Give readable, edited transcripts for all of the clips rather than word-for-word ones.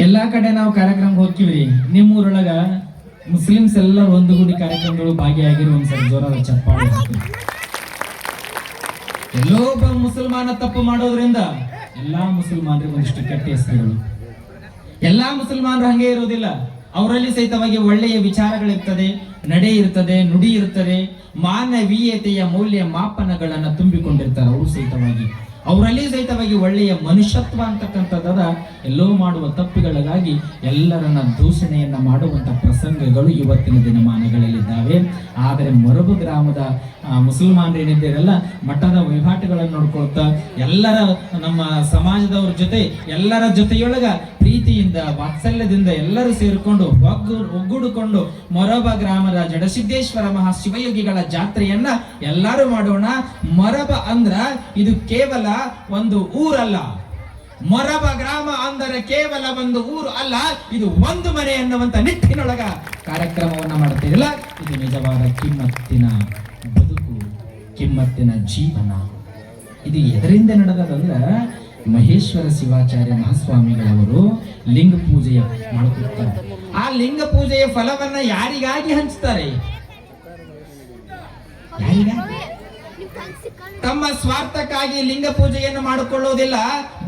ಎಲ್ಲಾ ಕಡೆ ನಾವು ಕಾರ್ಯಕ್ರಮ ಹೋಗ್ತೀವಿ. ನಿಮ್ಮೂರೊಳಗ ಮುಸ್ಲಿಮ್ಸ್ ಎಲ್ಲರೂ ಒಂದುಗೂಡಿ ಕಾರ್ಯಕ್ರಮಗಳು ಭಾಗಿಯಾಗಿರೋ ಒಂದ್ಸರಿ ಜೋರಾದ ಚಪ್ಪಾಳೆ ಹಾಕಿ. ಎಲ್ಲೋ ಒಬ್ಬ ಮುಸಲ್ಮಾನ ತಪ್ಪು ಮಾಡೋದ್ರಿಂದ ಎಲ್ಲಾ ಮುಸಲ್ಮಾನರಿಗೆ ಒಂದಿಷ್ಟು ಕೆಟ್ಟ ಹೆಸರುಗಳು. ಎಲ್ಲಾ ಮುಸಲ್ಮಾನರು ಹಂಗೆ ಇರೋದಿಲ್ಲ. ಅವರಲ್ಲಿ ಸಹಿತವಾಗಿ ಒಳ್ಳೆಯ ವಿಚಾರಗಳಿರ್ತದೆ, ನಡೆ ಇರ್ತದೆ, ನುಡಿ ಇರ್ತದೆ, ಮಾನವೀಯತೆಯ ಮೌಲ್ಯ ಮಾಪನಗಳನ್ನ ತುಂಬಿಕೊಂಡಿರ್ತಾರೆ. ಅವರು ಸಹಿತವಾಗಿ ಅವರಲ್ಲಿ ಸಹಿತವಾಗಿ ಒಳ್ಳೆಯ ಮನುಷ್ಯತ್ವ ಅಂತಕ್ಕಂಥದ್ದರ ಎಲ್ಲೋ ಮಾಡುವ ತಪ್ಪುಗಳಿಗಾಗಿ ಎಲ್ಲರನ್ನ ದೂಷಣೆಯನ್ನ ಮಾಡುವಂತ ಪ್ರಸಂಗಗಳು ಇವತ್ತಿನ ದಿನಮಾನಗಳಲ್ಲಿದ್ದಾವೆ. ಆದರೆ ಮೊರಬು ಗ್ರಾಮದ ಮುಸಲ್ಮಾನರು ಏನಿದ್ದಾರಲ್ಲ, ಮಠದ ವಹಿವಾಟುಗಳನ್ನು ನೋಡ್ಕೊಳ್ತಾ ಎಲ್ಲರ ನಮ್ಮ ಸಮಾಜದವ್ರ ಜೊತೆ ಎಲ್ಲರ ಜೊತೆಯೊಳಗ ಪ್ರೀತಿಯಿಂದ ವಾತ್ಸಲ್ಯದಿಂದ ಎಲ್ಲರೂ ಸೇರಿಕೊಂಡು ಒಗ್ಗೂಡಿಕೊಂಡು ಮೊರಬ ಗ್ರಾಮದ ಜಡಸಿದ್ದೇಶ್ವರ ಮಹಾಶಿವಯೋಗಿಗಳ ಜಾತ್ರೆಯನ್ನ ಎಲ್ಲರೂ ಮಾಡೋಣ. ಮೊರಬ ಅಂದ್ರ ಇದು ಕೇವಲ ಒಂದು ಊರಲ್ಲ. ಮೊರಬ ಗ್ರಾಮ ಅಂದರೆ ಕೇವಲ ಒಂದು ಊರು ಅಲ್ಲ, ಇದು ಒಂದು ಮನೆ ಎನ್ನುವಂತ ನಿಟ್ಟಿನೊಳಗ ಕಾರ್ಯಕ್ರಮವನ್ನ ಮಾಡ್ತೀರಲ್ಲ, ಇದು ನಿಜವಾದ ಕಿಮ್ಮತ್ತಿನ ಬದುಕು, ಕಿಮ್ಮತ್ತಿನ ಜೀವನ. ಇದು ಎದರಿಂದ ನಡೆದಂದ್ರ ಮಹೇಶ್ವರ ಶಿವಾಚಾರ್ಯ ಮಹಾಸ್ವಾಮಿಗಳವರು ಲಿಂಗ ಪೂಜೆಯ ಮಾಡ್ಕೊಡ್ತಾರೆ. ಆ ಲಿಂಗ ಪೂಜೆಯ ಫಲವನ್ನ ಯಾರಿಗಾಗಿ ಹಂಚ್ತಾರೆ? ಯಾರಿಗಾಗಿ? ತಮ್ಮ ಸ್ವಾರ್ಥಕ್ಕಾಗಿ ಲಿಂಗ ಪೂಜೆಯನ್ನು ಮಾಡಿಕೊಳ್ಳೋದಿಲ್ಲ,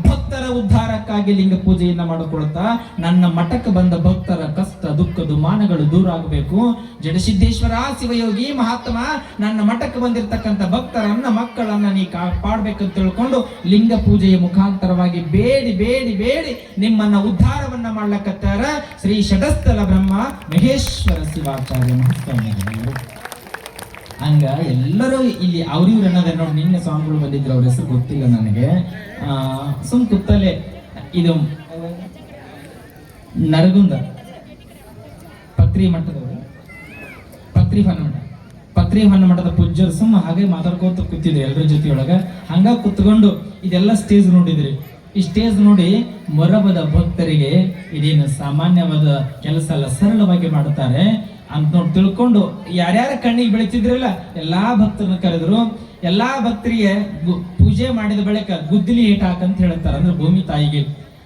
ಭಕ್ತರ ಉದ್ಧಾರಕ್ಕಾಗಿ ಲಿಂಗ ಪೂಜೆಯನ್ನ ಮಾಡಿಕೊಳ್ತಾ ನನ್ನ ಮಠಕ್ಕೆ ಬಂದ ಭಕ್ತರ ಕಷ್ಟ ದುಃಖ ದುಮಾನಗಳು ದೂರ ಆಗಬೇಕು. ಜಡಸಿದ್ದೇಶ್ವರ ಶಿವಯೋಗಿ ಮಹಾತ್ಮ ನನ್ನ ಮಠಕ್ಕೆ ಬಂದಿರತಕ್ಕಂಥ ಭಕ್ತರನ್ನ ಮಕ್ಕಳನ್ನ ನೀ ಕಾಪಾಡ್ಬೇಕಂತ ತಿಳ್ಕೊಂಡು ಲಿಂಗ ಪೂಜೆಯ ಮುಖಾಂತರವಾಗಿ ಬೇಡಿ ಬೇಡಿ ಬೇಡಿ ನಿಮ್ಮನ್ನ ಉದ್ಧಾರವನ್ನ ಮಾಡ್ಲಕತ್ತಾರ ಶ್ರೀ ಷಟಸ್ಥಲ ಬ್ರಹ್ಮ ಮಹೇಶ್ವರ ಶಿವಾಚಾರ್ಯ ಮಹಾಸ್ವಾಮಿಗಳು. ಹಂಗ ಎಲ್ಲರೂ ಇಲ್ಲಿ ಅವ್ರಿವ್ರು ಅನ್ನೋದೇ ನೋಡಿ. ನಿನ್ನೆ ಸ್ವಾಮಿಗಳು ಬಂದಿದ್ರು, ಅವ್ರ ಹೆಸರು ಗೊತ್ತಿಲ್ಲ ನನಗೆ. ಸುಮ್ ಕುತ್ತಲೆ ಇದು ನರಗುಂದ ಪತ್ರಿ ಮಠದವರು, ಪತ್ರಿ ಹೊನ್ನ ಮಠದ ಪೂಜ್ಯರು ಸುಮ್ಮ ಹಾಗೆ ಮಾತಾಡ್ಕೋತ ಕೂತಿದ್ರು ಎಲ್ಲರ ಜೊತೆಯೊಳಗ. ಹಂಗ ಕುತ್ಕೊಂಡು ಇದೆಲ್ಲ ಸ್ಟೇಜ್ ನೋಡಿದ್ರಿ. ಈ ಸ್ಟೇಜ್ ನೋಡಿ ಮೊರಬದ ಭಕ್ತರಿಗೆ ಇದೇನು ಸಾಮಾನ್ಯವಾದ ಕೆಲಸ ಅಲ್ಲ, ಸರಳವಾಗಿ ಮಾಡುತ್ತಾರೆ ಅಂತ ನೋಡಿ ತಿಳ್ಕೊಂಡು ಯಾರ್ಯಾರ ಕಣ್ಣಿಗೆ ಬೆಳಿತಿದ್ರಲ್ಲ ಎಲ್ಲಾ ಭಕ್ತರನ್ನ ಕರೆದ್ರು. ಎಲ್ಲಾ ಭಕ್ತರಿಗೆ ಪೂಜೆ ಮಾಡಿದ ಬಳಿಕ ಗುದ್ದಲಿ ಏಟ್ ಹಾಕಂತ ಹೇಳ್ತಾರೆ, ಅಂದ್ರೆ ಭೂಮಿ ತಾಯಿಗೆ.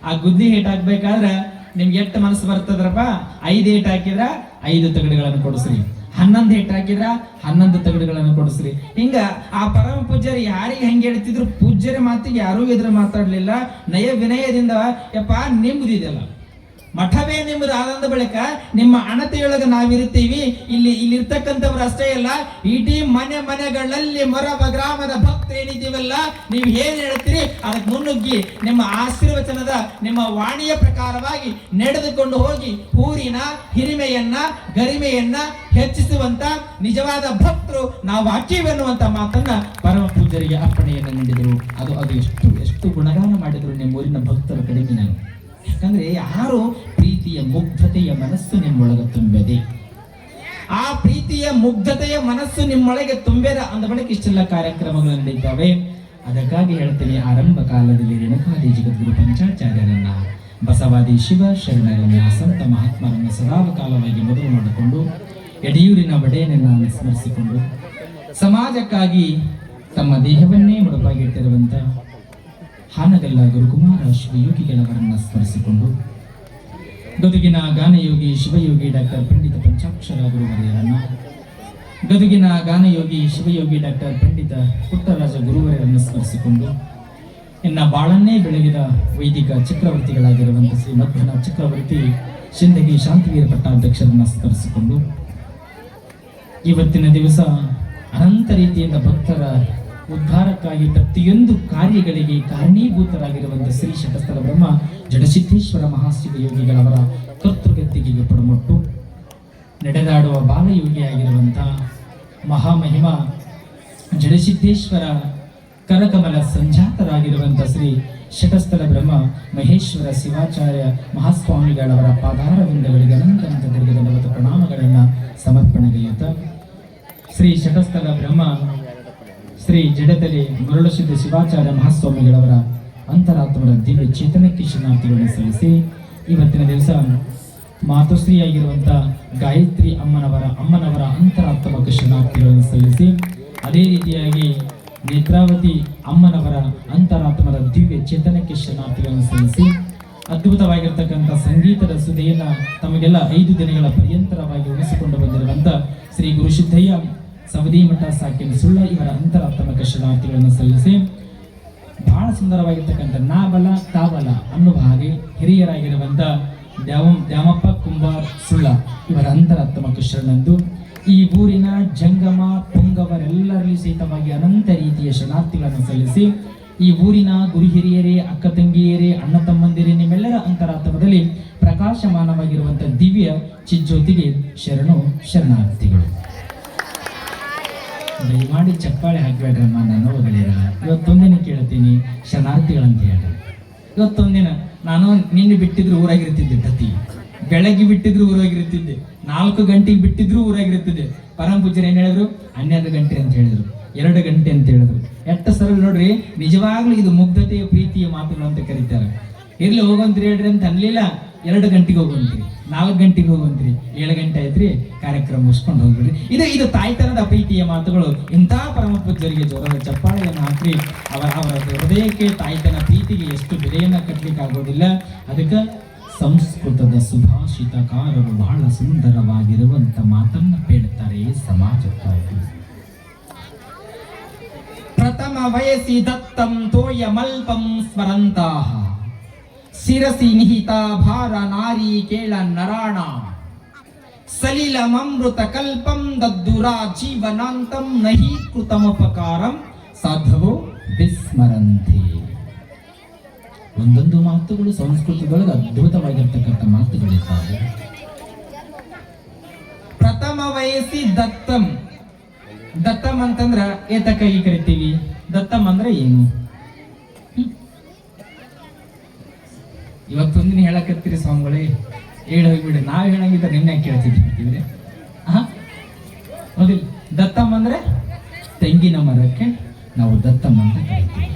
ಆ ಗುದ್ದಿ ಏಟ್ ಹಾಕ್ಬೇಕಾದ್ರೆ ನಿಮ್ಗೆ ಎಷ್ಟು ಮನಸ್ಸು ಬರ್ತದ್ರಪ್ಪ? 5 ಏಟ್ ಹಾಕಿದ್ರ 5 ತಗಡುಗಳನ್ನು ಕೊಡಿಸ್ರಿ, 11 ಏಟ್ ಹಾಕಿದ್ರ 11 ತಗಡುಗಳನ್ನು ಕೊಡಿಸ್ರಿ. ಹಿಂಗ ಆ ಪರಮ ಪೂಜ್ಯರು ಯಾರಿಗೆ ಹೆಂಗೆ ಹೇಳ್ತಿದ್ರು, ಪೂಜ್ಯರ ಮಾತಿಗೆ ಯಾರೂ ಎದುರು ಮಾತಾಡ್ಲಿಲ್ಲ. ನಯ ವಿನಯದಿಂದ ಯಪ್ಪ ನಿಮ್ಮದಿದೆಯಲ್ಲ, ಮಠವೇ ನಿಮ್ಮದು ಆದಂದ ಬಳಿಕ ನಿಮ್ಮ ಅಣತೆಯೊಳಗೆ ನಾವಿರ್ತೀವಿ. ಇಲ್ಲಿರ್ತಕ್ಕಂಥವ್ರು ಅಷ್ಟೇ ಅಲ್ಲ, ಇಡೀ ಮನೆಗಳಲ್ಲಿ ಮೊರಬ ಗ್ರಾಮದ ಭಕ್ತರು ಏನಿದ್ದೀವಲ್ಲ, ನೀವು ಏನ್ ಹೇಳ್ತೀರಿ ಅದಕ್ಕೆ ಮುನ್ನುಗ್ಗಿ ನಿಮ್ಮ ಆಶೀರ್ವಚನದ ನಿಮ್ಮ ವಾಣಿಯ ಪ್ರಕಾರವಾಗಿ ನಡೆದುಕೊಂಡು ಹೋಗಿ ಊರಿನ ಹಿರಿಮೆಯನ್ನ ಗರಿಮೆಯನ್ನ ಹೆಚ್ಚಿಸುವಂತ ನಿಜವಾದ ಭಕ್ತರು ನಾವು ಹಾಕೀವೆನ್ನುವಂತ ಮಾತನ್ನ ಪರಮ ಪೂಜರಿಗೆ ಅರ್ಪಣೆಯನ್ನು ನೀಡಿದರು. ಅದು ಎಷ್ಟು ಗುಣಗಾನ ಮಾಡಿದ್ರು ನಿಮ್ಮ ಊರಿನ ಭಕ್ತರ ಕಡೆಗೆ. ನಾನು ಯಾಕಂದ್ರೆ ಯಾರು ಪ್ರೀತಿಯ ಮುಗ್ಧತೆಯ ಮನಸ್ಸು ನಿಮ್ಮೊಳಗೆ ತುಂಬಿದೆ, ಆ ಪ್ರೀತಿಯ ಮುಗ್ಧತೆಯ ಮನಸ್ಸು ನಿಮ್ಮೊಳಗೆ ತುಂಬೇದ ಅಂದ ಬಳಿಕ ಇಷ್ಟೆಲ್ಲ ಕಾರ್ಯಕ್ರಮಗಳು ನಡೀತಾವೆ. ಅದಕ್ಕಾಗಿ ಹೇಳ್ತೀನಿ, ಆರಂಭ ಕಾಲದಲ್ಲಿ ರೇಣುಕಾದಿ ಜಗದ್ಗುರು ಪಂಚಾಚಾರ್ಯರನ್ನ, ಬಸವಾದಿ ಶಿವ ಶರಣರನ್ನ, ಸಂತ ಮಹಾತ್ಮರನ್ನ ಸದಾ ಕಾಲವಾಗಿ ಮೊದಲು ಮಾಡಿಕೊಂಡು ಯಡಿಯೂರಿನ ಒಡೆಯನನ್ನ ಸ್ಮರಿಸಿಕೊಂಡು ಸಮಾಜಕ್ಕಾಗಿ ತಮ್ಮ ದೇಹವನ್ನೇ ಮುಡುಪಾಗಿಟ್ಟಿರುವಂತ ಹಾನಗಲ್ಲ ಗುರುಕುಮಾರ ಶಿವಯೋಗಿಗಳವರನ್ನ ಸ್ಮರಿಸಿಕೊಂಡು ಗದುಗಿನ ಗಾನಯೋಗಿ ಶಿವಯೋಗಿ ಡಾಕ್ಟರ್ ಪಂಡಿತ ಪಂಚಾಕ್ಷರ ಗುರುವರೆಯರನ್ನ, ಗದುಗಿನ ಗಾನಯೋಗಿ ಶಿವಯೋಗಿ ಡಾಕ್ಟರ್ ಪಂಡಿತ ಪುಟ್ಟರಾಜ ಗುರುವರೆಯರನ್ನು ಸ್ಮರಿಸಿಕೊಂಡು ಇನ್ನ ಬಾಳನ್ನೇ ಬೆಳಗಿದ ವೈದಿಕ ಚಕ್ರವರ್ತಿಗಳಾಗಿರುವಂಥ ಶ್ರೀ ಮಧ್ವನ ಚಕ್ರವರ್ತಿ ಶಿಂದಗಿ ಶಾಂತಿವೀರ ಪಟ್ಟಾಧ್ಯಕ್ಷರನ್ನ ಸ್ಮರಿಸಿಕೊಂಡು ಇವತ್ತಿನ ದಿವಸ ಅನಂತ ರೀತಿಯಿಂದ ಭಕ್ತರ ಉದ್ಧಾರಕ್ಕಾಗಿ ಪ್ರತಿಯೊಂದು ಕಾರ್ಯಗಳಿಗೆ ಕಾರಣೀಭೂತರಾಗಿರುವಂತಹ ಶ್ರೀ ಷಟಸ್ಥಲ ಬ್ರಹ್ಮ ಜಡಸಿದ್ದೇಶ್ವರ ಮಹಾಶಿವಯೋಗಿಗಳವರ ಕರ್ತೃಗತ್ತಿಗೆ ಪಡಮೊಟ್ಟು ನಡೆದಾಡುವ ಬಾಲಯೋಗಿಯಾಗಿರುವಂತಹ ಮಹಾಮಹಿಮ ಜಡಸಿದ್ದೇಶ್ವರ ಕರಕಮಲ ಸಂಜಾತರಾಗಿರುವಂತಹ ಶ್ರೀ ಷಟಸ್ಥಲ ಬ್ರಹ್ಮ ಮಹೇಶ್ವರ ಶಿವಾಚಾರ್ಯ ಮಹಾಸ್ವಾಮಿಗಳವರ ಪಾದಾರವಿಂದಗಳಿಗೆ ಅನಂತ ದೀರ್ಘದಂಡವತ ಪ್ರಣಾಮಗಳನ್ನು ಸಮರ್ಪಣೆಗೈಯುತ್ತ ಶ್ರೀ ಷಟಸ್ಥಲ ಬ್ರಹ್ಮ ಶ್ರೀ ಜಡತಲಿ ಮುರುಳಸಿದ್ಧ ಶಿವಾಚಾರ್ಯ ಮಹಾಸ್ವಾಮಿಗಳವರ ಅಂತರಾತ್ಮರ ದಿವ್ಯ ಚೇತನಕ್ಕೆ ಶರಣಾರ್ಥಿಗಳನ್ನು ಸಲ್ಲಿಸಿ ಇವತ್ತಿನ ದಿವಸ ಮಾತುಶ್ರೀಯಾಗಿರುವಂಥ ಗಾಯತ್ರಿ ಅಮ್ಮನವರ ಅಂತರಾತ್ಮಕ ಶರಣಾರ್ಥಿಗಳನ್ನು ಸಲ್ಲಿಸಿ ಅದೇ ರೀತಿಯಾಗಿ ನೇತ್ರಾವತಿ ಅಮ್ಮನವರ ಅಂತರಾತ್ಮರ ದಿವ್ಯ ಚೇತನಕ್ಕೆ ಶರಣಾರ್ಥಿಗಳನ್ನು ಸಲ್ಲಿಸಿ ಅದ್ಭುತವಾಗಿರ್ತಕ್ಕಂಥ ಸಂಗೀತದ ಸುದೆಯನ್ನ ತಮಗೆಲ್ಲ 5 ದಿನಗಳ ಪರ್ಯಂತರವಾಗಿ ಉಳಿಸಿಕೊಂಡು ಬಂದಿರುವಂತ ಶ್ರೀ ಗುರುಸಿದ್ದಯ್ಯ ಸವದಿ ಮಠ ಸಾಕಿನ ಸುಳ್ಳ ಇವರ ಅಂತರಾತ್ಮಕ ಶರಣಾರ್ಥಿಗಳನ್ನು ಸಲ್ಲಿಸಿ ಬಹಳ ಸುಂದರವಾಗಿರ್ತಕ್ಕಂಥ ನಾ ಬಲ ತಾಬಲ ಅನ್ನುವ ಹಾಗೆ ಹಿರಿಯರಾಗಿರುವಂತ ದ್ಯಾಮಪ್ಪ ಕುಂಬಾರ್ ಸುಳ್ಳ ಇವರ ಅಂತರಾತ್ಮಕ ಶರಣಂದು ಈ ಊರಿನ ಜಂಗಮ ಪುಂಗವರೆಲ್ಲರಲ್ಲಿ ಸಹಿತವಾಗಿ ಅನಂತ ರೀತಿಯ ಶರಣಾರ್ಥಿಗಳನ್ನು ಸಲ್ಲಿಸಿ ಈ ಊರಿನ ಗುರು ಹಿರಿಯರೇ, ಅಕ್ಕ ತಂಗಿಯರೇ, ಅಣ್ಣ ತಮ್ಮಂದಿರೇ, ನಿಮ್ಮೆಲ್ಲರ ಅಂತರಾತ್ಮದಲ್ಲಿ ಪ್ರಕಾಶಮಾನವಾಗಿರುವಂತಹ ದಿವ್ಯ ಚಿಜ್ಯೋತಿಗೆ ಶರಣಾರ್ಥಿಗಳು. ದಯಮಾಡಿ ಚಪ್ಪಾಳೆ ಹಾಕ್ಬೇಡ್ರಮ್ಮ, ನಾನು ಹೋಗಲಿರ. ಇವತ್ತೊಂದಿನ ಕೇಳ್ತೀನಿ ಶರಣಾರ್ಥಿಗಳಂತ ಹೇಳ್ರಿ. ಇವತ್ತೊಂದಿನ ನಾನು ನಿನ್ನೆ ಬಿಟ್ಟಿದ್ರು ಊರಾಗಿರ್ತಿದ್ದೆ, ಟತಿ ಬೆಳಗ್ಗೆ ಬಿಟ್ಟಿದ್ರು ಊರಾಗಿರ್ತಿದ್ದೆ, 4 ಗಂಟೆಗೆ ಬಿಟ್ಟಿದ್ರು ಊರಾಗಿರ್ತಿದ್ದೆ. ಪರಮ ಪೂಜ್ಯರು ಏನ್ ಹೇಳಿದ್ರು? 12 ಗಂಟೆ ಅಂತ ಹೇಳಿದ್ರು, 2 ಗಂಟೆ ಅಂತ ಹೇಳಿದ್ರು. ಎಷ್ಟು ಸರಳ ನೋಡ್ರಿ. ನಿಜವಾಗ್ಲೂ ಇದು ಮುಗ್ಧತೆಯ ಪ್ರೀತಿಯ ಮಾತುಗಳು ಅಂತ ಕರೀತಾರೆ. ಇರ್ಲಿ ಹೋಗಂತ್ರಿ ಹೇಳ್ರಿ ಅಂತ ಅನ್ಲಿಲ್ಲ. 2 ಗಂಟೆಗೆ ಹೋಗಂತ್ರಿ, 4 ಗಂಟೆಗೆ ಹೋಗಂತ್ರಿ, 7 ಗಂಟೆ ಆಯ್ತ್ರಿ, ಕಾರ್ಯಕ್ರಮ ಮುಗಿಸ್ಕೊಂಡು ಹೋಗ್ಬಿಡ್ರಿ. ಇದು ತಾಯ್ತನದ ಪ್ರೀತಿಯ ಮಾತುಗಳು. ಇಂಥ ಪರಮ ಪೂಜ್ಯರಿಗೆ ಜೋರದ ಚಪ್ಪಾಳೆಯನ್ನು ಹಾಕಿ ಅವರ ಹೃದಯಕ್ಕೆ ತಾಯ್ತನ ಪ್ರೀತಿಗೆ ಎಷ್ಟು ಬೆಲೆಯನ್ನ ಕಟ್ಟಲಿಕ್ಕೆ ಆಗೋದಿಲ್ಲ. ಅದಕ್ಕೆ ಸಂಸ್ಕೃತದ ಸುಭಾಷಿತಕಾರರು ಬಹಳ ಸುಂದರವಾಗಿರುವಂತ ಮಾತನ್ನ ಬೇಡ್ತಾರೆ ಸಮಾಜಕ್ಕಾಗಿ. ಪ್ರಥಮ ವಯಸ್ಸಿ ದತ್ತಂ ತೋಯಮಲ್ಪಂ ಸ್ಮರಂತಾಃ ಶಿರಸಿ ನಿಹಿತ ಭಾರ ನಾರಿ ಕೇಳ ನರಾಣ ಸಲಿಲಮೃತ ಕಲ್ಪಂ ದದ್ದುರಾ ಜೀವನಾಂತಂ ನಹಿ ಕೃತಮುಪಕಾರಂ ಸಾಧವೋ ವಿಸ್ಮರಂತೆ. ಒಂದೊಂದು ಮಾತುಗಳು ಸಂಸ್ಕೃತಿಗಳಿಗೆ ಅದ್ಭುತವಾಗಿರ್ತಕ್ಕಂಥ ಮಾತುಗಳಿದ್ದಾವೆ. ಪ್ರಥಮ ವಯಸ್ಸಿ ದತ್ತಂ. ದತ್ತಂ ಅಂತಂದ್ರ ಏತಕ್ಕಾಗಿ ಕರಿತೀವಿ? ದತ್ತಂ ಅಂದ್ರೆ ಏನು? ಇವತ್ತೊಂದಿನ ಹೇಳಕತ್ತೀರಿ ಸ್ವಾಮಿಗಳೇ, ಹೋಗ್ಬಿಡಿ. ನಾವ್ ಹೇಳಂಗಿದ್ದ ನಿನ್ನೆ ಕೇಳ್ತಿದ್ದೀವಿ. ಹೌದಿಲ್ಲ? ದತ್ತಂ ಅಂದ್ರೆ ತೆಂಗಿನ ಮರಕ್ಕೆ ನಾವು ದತ್ತಂ ಅಂತ ಕರಿತೀವಿ.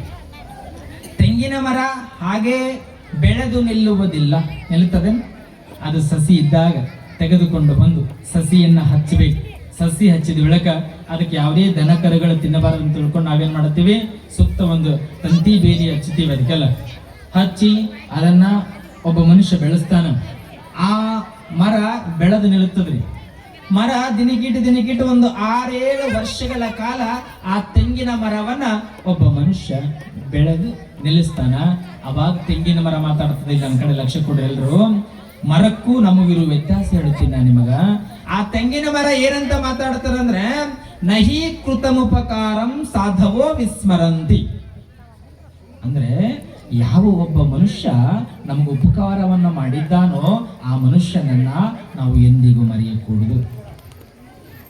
ತೆಂಗಿನ ಮರ ಹಾಗೆ ಬೆಳೆದು ನಿಲ್ಲುವುದಿಲ್ಲ. ನಿಲ್ಲುತ್ತದೆ. ಅದು ಸಸಿ ಇದ್ದಾಗ ತೆಗೆದುಕೊಂಡು ಬಂದು ಸಸಿಯನ್ನ ಹಚ್ಚಬೇಕು. ಸಸಿ ಹಚ್ಚಿದ ಬಳಿಕ ಅದಕ್ಕೆ ಯಾವುದೇ ದನ ಕರುಗಳು ತಿನ್ನಬಾರದು ಅಂತ ತಿಳ್ಕೊಂಡು ನಾವೇನ್ ಮಾಡ್ತೀವಿ? ಸೂಕ್ತ ಒಂದು ತಂತಿ ಬೇಲಿ ಹಚ್ಚುತ್ತೀವಿ. ಅದಕ್ಕೆಲ್ಲ ಹಚ್ಚಿ ಅದನ್ನ ಒಬ್ಬ ಮನುಷ್ಯ ಬೆಳೆಸ್ತಾನ. ಆ ಮರ ಬೆಳೆದು ನಿಲ್ಲುತ್ತದ್ರಿ. ಮರ ದಿನಕ್ಕಿಟ್ಟು ಒಂದು 6-7 ವರ್ಷಗಳ ಕಾಲ ಆ ತೆಂಗಿನ ಮರವನ್ನ ಒಬ್ಬ ಮನುಷ್ಯ ಬೆಳೆದು ನಿಲ್ಲಿಸ್ತಾನ. ಅವಾಗ ತೆಂಗಿನ ಮರ ಮಾತಾಡ್ತದೆ. ನನ್ನ ಕಡೆ ಲಕ್ಷ್ಯ ಕೊಡ್ರಿ ಎಲ್ರು. ಮರಕ್ಕೂ ನಮಗಿರುವ ವ್ಯತ್ಯಾಸ ಹೇಳ್ತೀನಿ ನಾನು ನಿಮಗ. ಆ ತೆಂಗಿನ ಮರ ಏನಂತ ಮಾತಾಡ್ತಾರಂದ್ರೆ, ನಹಿ ಕೃತಮುಪಕಾರಂ ಸಾಧವೋ ವಿಸ್ಮರಂತಿ. ಅಂದ್ರೆ ಯಾವ ಒಬ್ಬ ಮನುಷ್ಯ ನಮಗೆ ಉಪಕಾರವನ್ನ ಮಾಡಿದ್ದಾನೋ ಆ ಮನುಷ್ಯನನ್ನ ನಾವು ಎಂದಿಗೂ ಮರೆಯಕೂಡದು.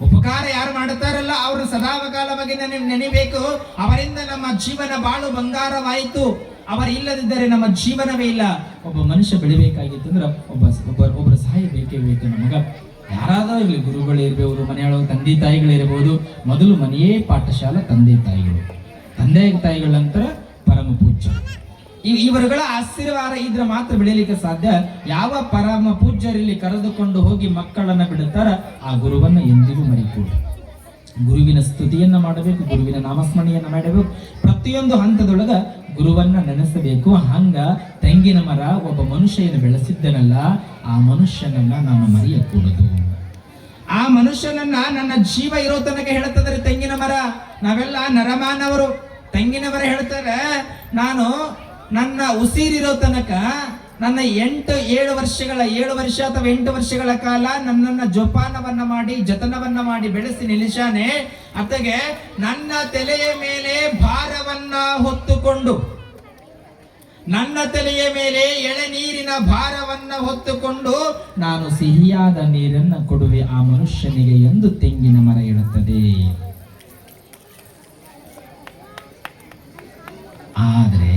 ಉಪಕಾರ ಯಾರು ಮಾಡುತ್ತಾರಲ್ಲ ಅವರು ಸದಾಕಾಲವಾಗಿ ನೆನೆಬೇಕು. ಅವರಿಂದ ನಮ್ಮ ಜೀವನ ಬಾಳು ಬಂಗಾರವಾಯಿತು. ಅವರಿಲ್ಲದಿದ್ದರೆ ನಮ್ಮ ಜೀವನವೇ ಇಲ್ಲ. ಒಬ್ಬ ಮನುಷ್ಯ ಬೆಳಿಬೇಕಾಗಿತ್ತು ಅಂದ್ರೆ ಒಬ್ಬರ ಸಹಾಯ ಬೇಕೇ ಬೇಕು ನಮಗ. ಯಾರಾದರೂ ಇರಲಿ, ಗುರುಗಳು ಇರಬಹುದು, ಮನೆಯೊಳಗೆ ತಂದೆ ತಾಯಿಗಳಿರಬಹುದು. ಮೊದಲು ಮನೆಯೇ ಪಾಠಶಾಲಾ. ತಂದೆ ತಾಯಿಗಳ ನಂತರ ಪರಮ ಪೂಜ್ಯ. ಇವರುಗಳ ಆಶೀರ್ವಾದ ಇದ್ರೆ ಮಾತ್ರ ಬೆಳೆಯಲಿಕ್ಕೆ ಸಾಧ್ಯ. ಯಾವ ಪರಮ ಪೂಜ್ಯರಲ್ಲಿ ಕರೆದುಕೊಂಡು ಹೋಗಿ ಮಕ್ಕಳನ್ನ ಬಿಡುತ್ತಾರ ಆ ಗುರುವನ್ನ ಎಂದಿಗೂ ಮರಿಕೂಡದು. ಗುರುವಿನ ಸ್ತುತಿಯನ್ನ ಮಾಡಬೇಕು, ಗುರುವಿನ ನಾಮಸ್ಮರಣೆಯನ್ನ ಮಾಡಬೇಕು. ಪ್ರತಿಯೊಂದು ಹಂತದೊಳಗ ಗುರುವನ್ನ ನೆನೆಸಬೇಕು. ಹಂಗ ತೆಂಗಿನ ಮರ ಒಬ್ಬ ಮನುಷ್ಯನ ಬೆಳೆಸಿದ್ದನಲ್ಲ, ಆ ಮನುಷ್ಯನನ್ನ ನಾನು ಮರೆಯಕೂಡದು. ಆ ಮನುಷ್ಯನನ್ನ ನನ್ನ ಜೀವ ಇರೋ ತನಕ ಹೇಳ್ತದ್ರೆ ತೆಂಗಿನ ಮರ. ನಾವೆಲ್ಲ ನರಮಾನವರು. ತೆಂಗಿನ ಮರ ಹೇಳ್ತಾರೆ, ನಾನು ನನ್ನ ಉಸಿರಿರೋ ತನಕ ನನ್ನ 7 ವರ್ಷ ಅಥವಾ 8 ವರ್ಷಗಳ ಕಾಲ ನನ್ನನ್ನ ಜೋಪಾನವನ್ನ ಮಾಡಿ ಜತನವನ್ನ ಮಾಡಿ ಬೆಳೆಸಿ ನಿಲ್ಲಿಸಾನೆ. ಅತ್ತಗೆ ನನ್ನ ತಲೆಯ ಮೇಲೆ ಭಾರವನ್ನ ಹೊತ್ತುಕೊಂಡು, ನನ್ನ ತಲೆಯ ಮೇಲೆ ಎಳೆನೀರಿನ ಭಾರವನ್ನ ಹೊತ್ತುಕೊಂಡು ನಾನು ಸಿಹಿಯಾದ ನೀರನ್ನ ಕೊಡುವೆ ಆ ಮನುಷ್ಯನಿಗೆ ಎಂದು ತೆಂಗಿನ ಮರ ಹೇಳುತ್ತದೆ. ಆದರೆ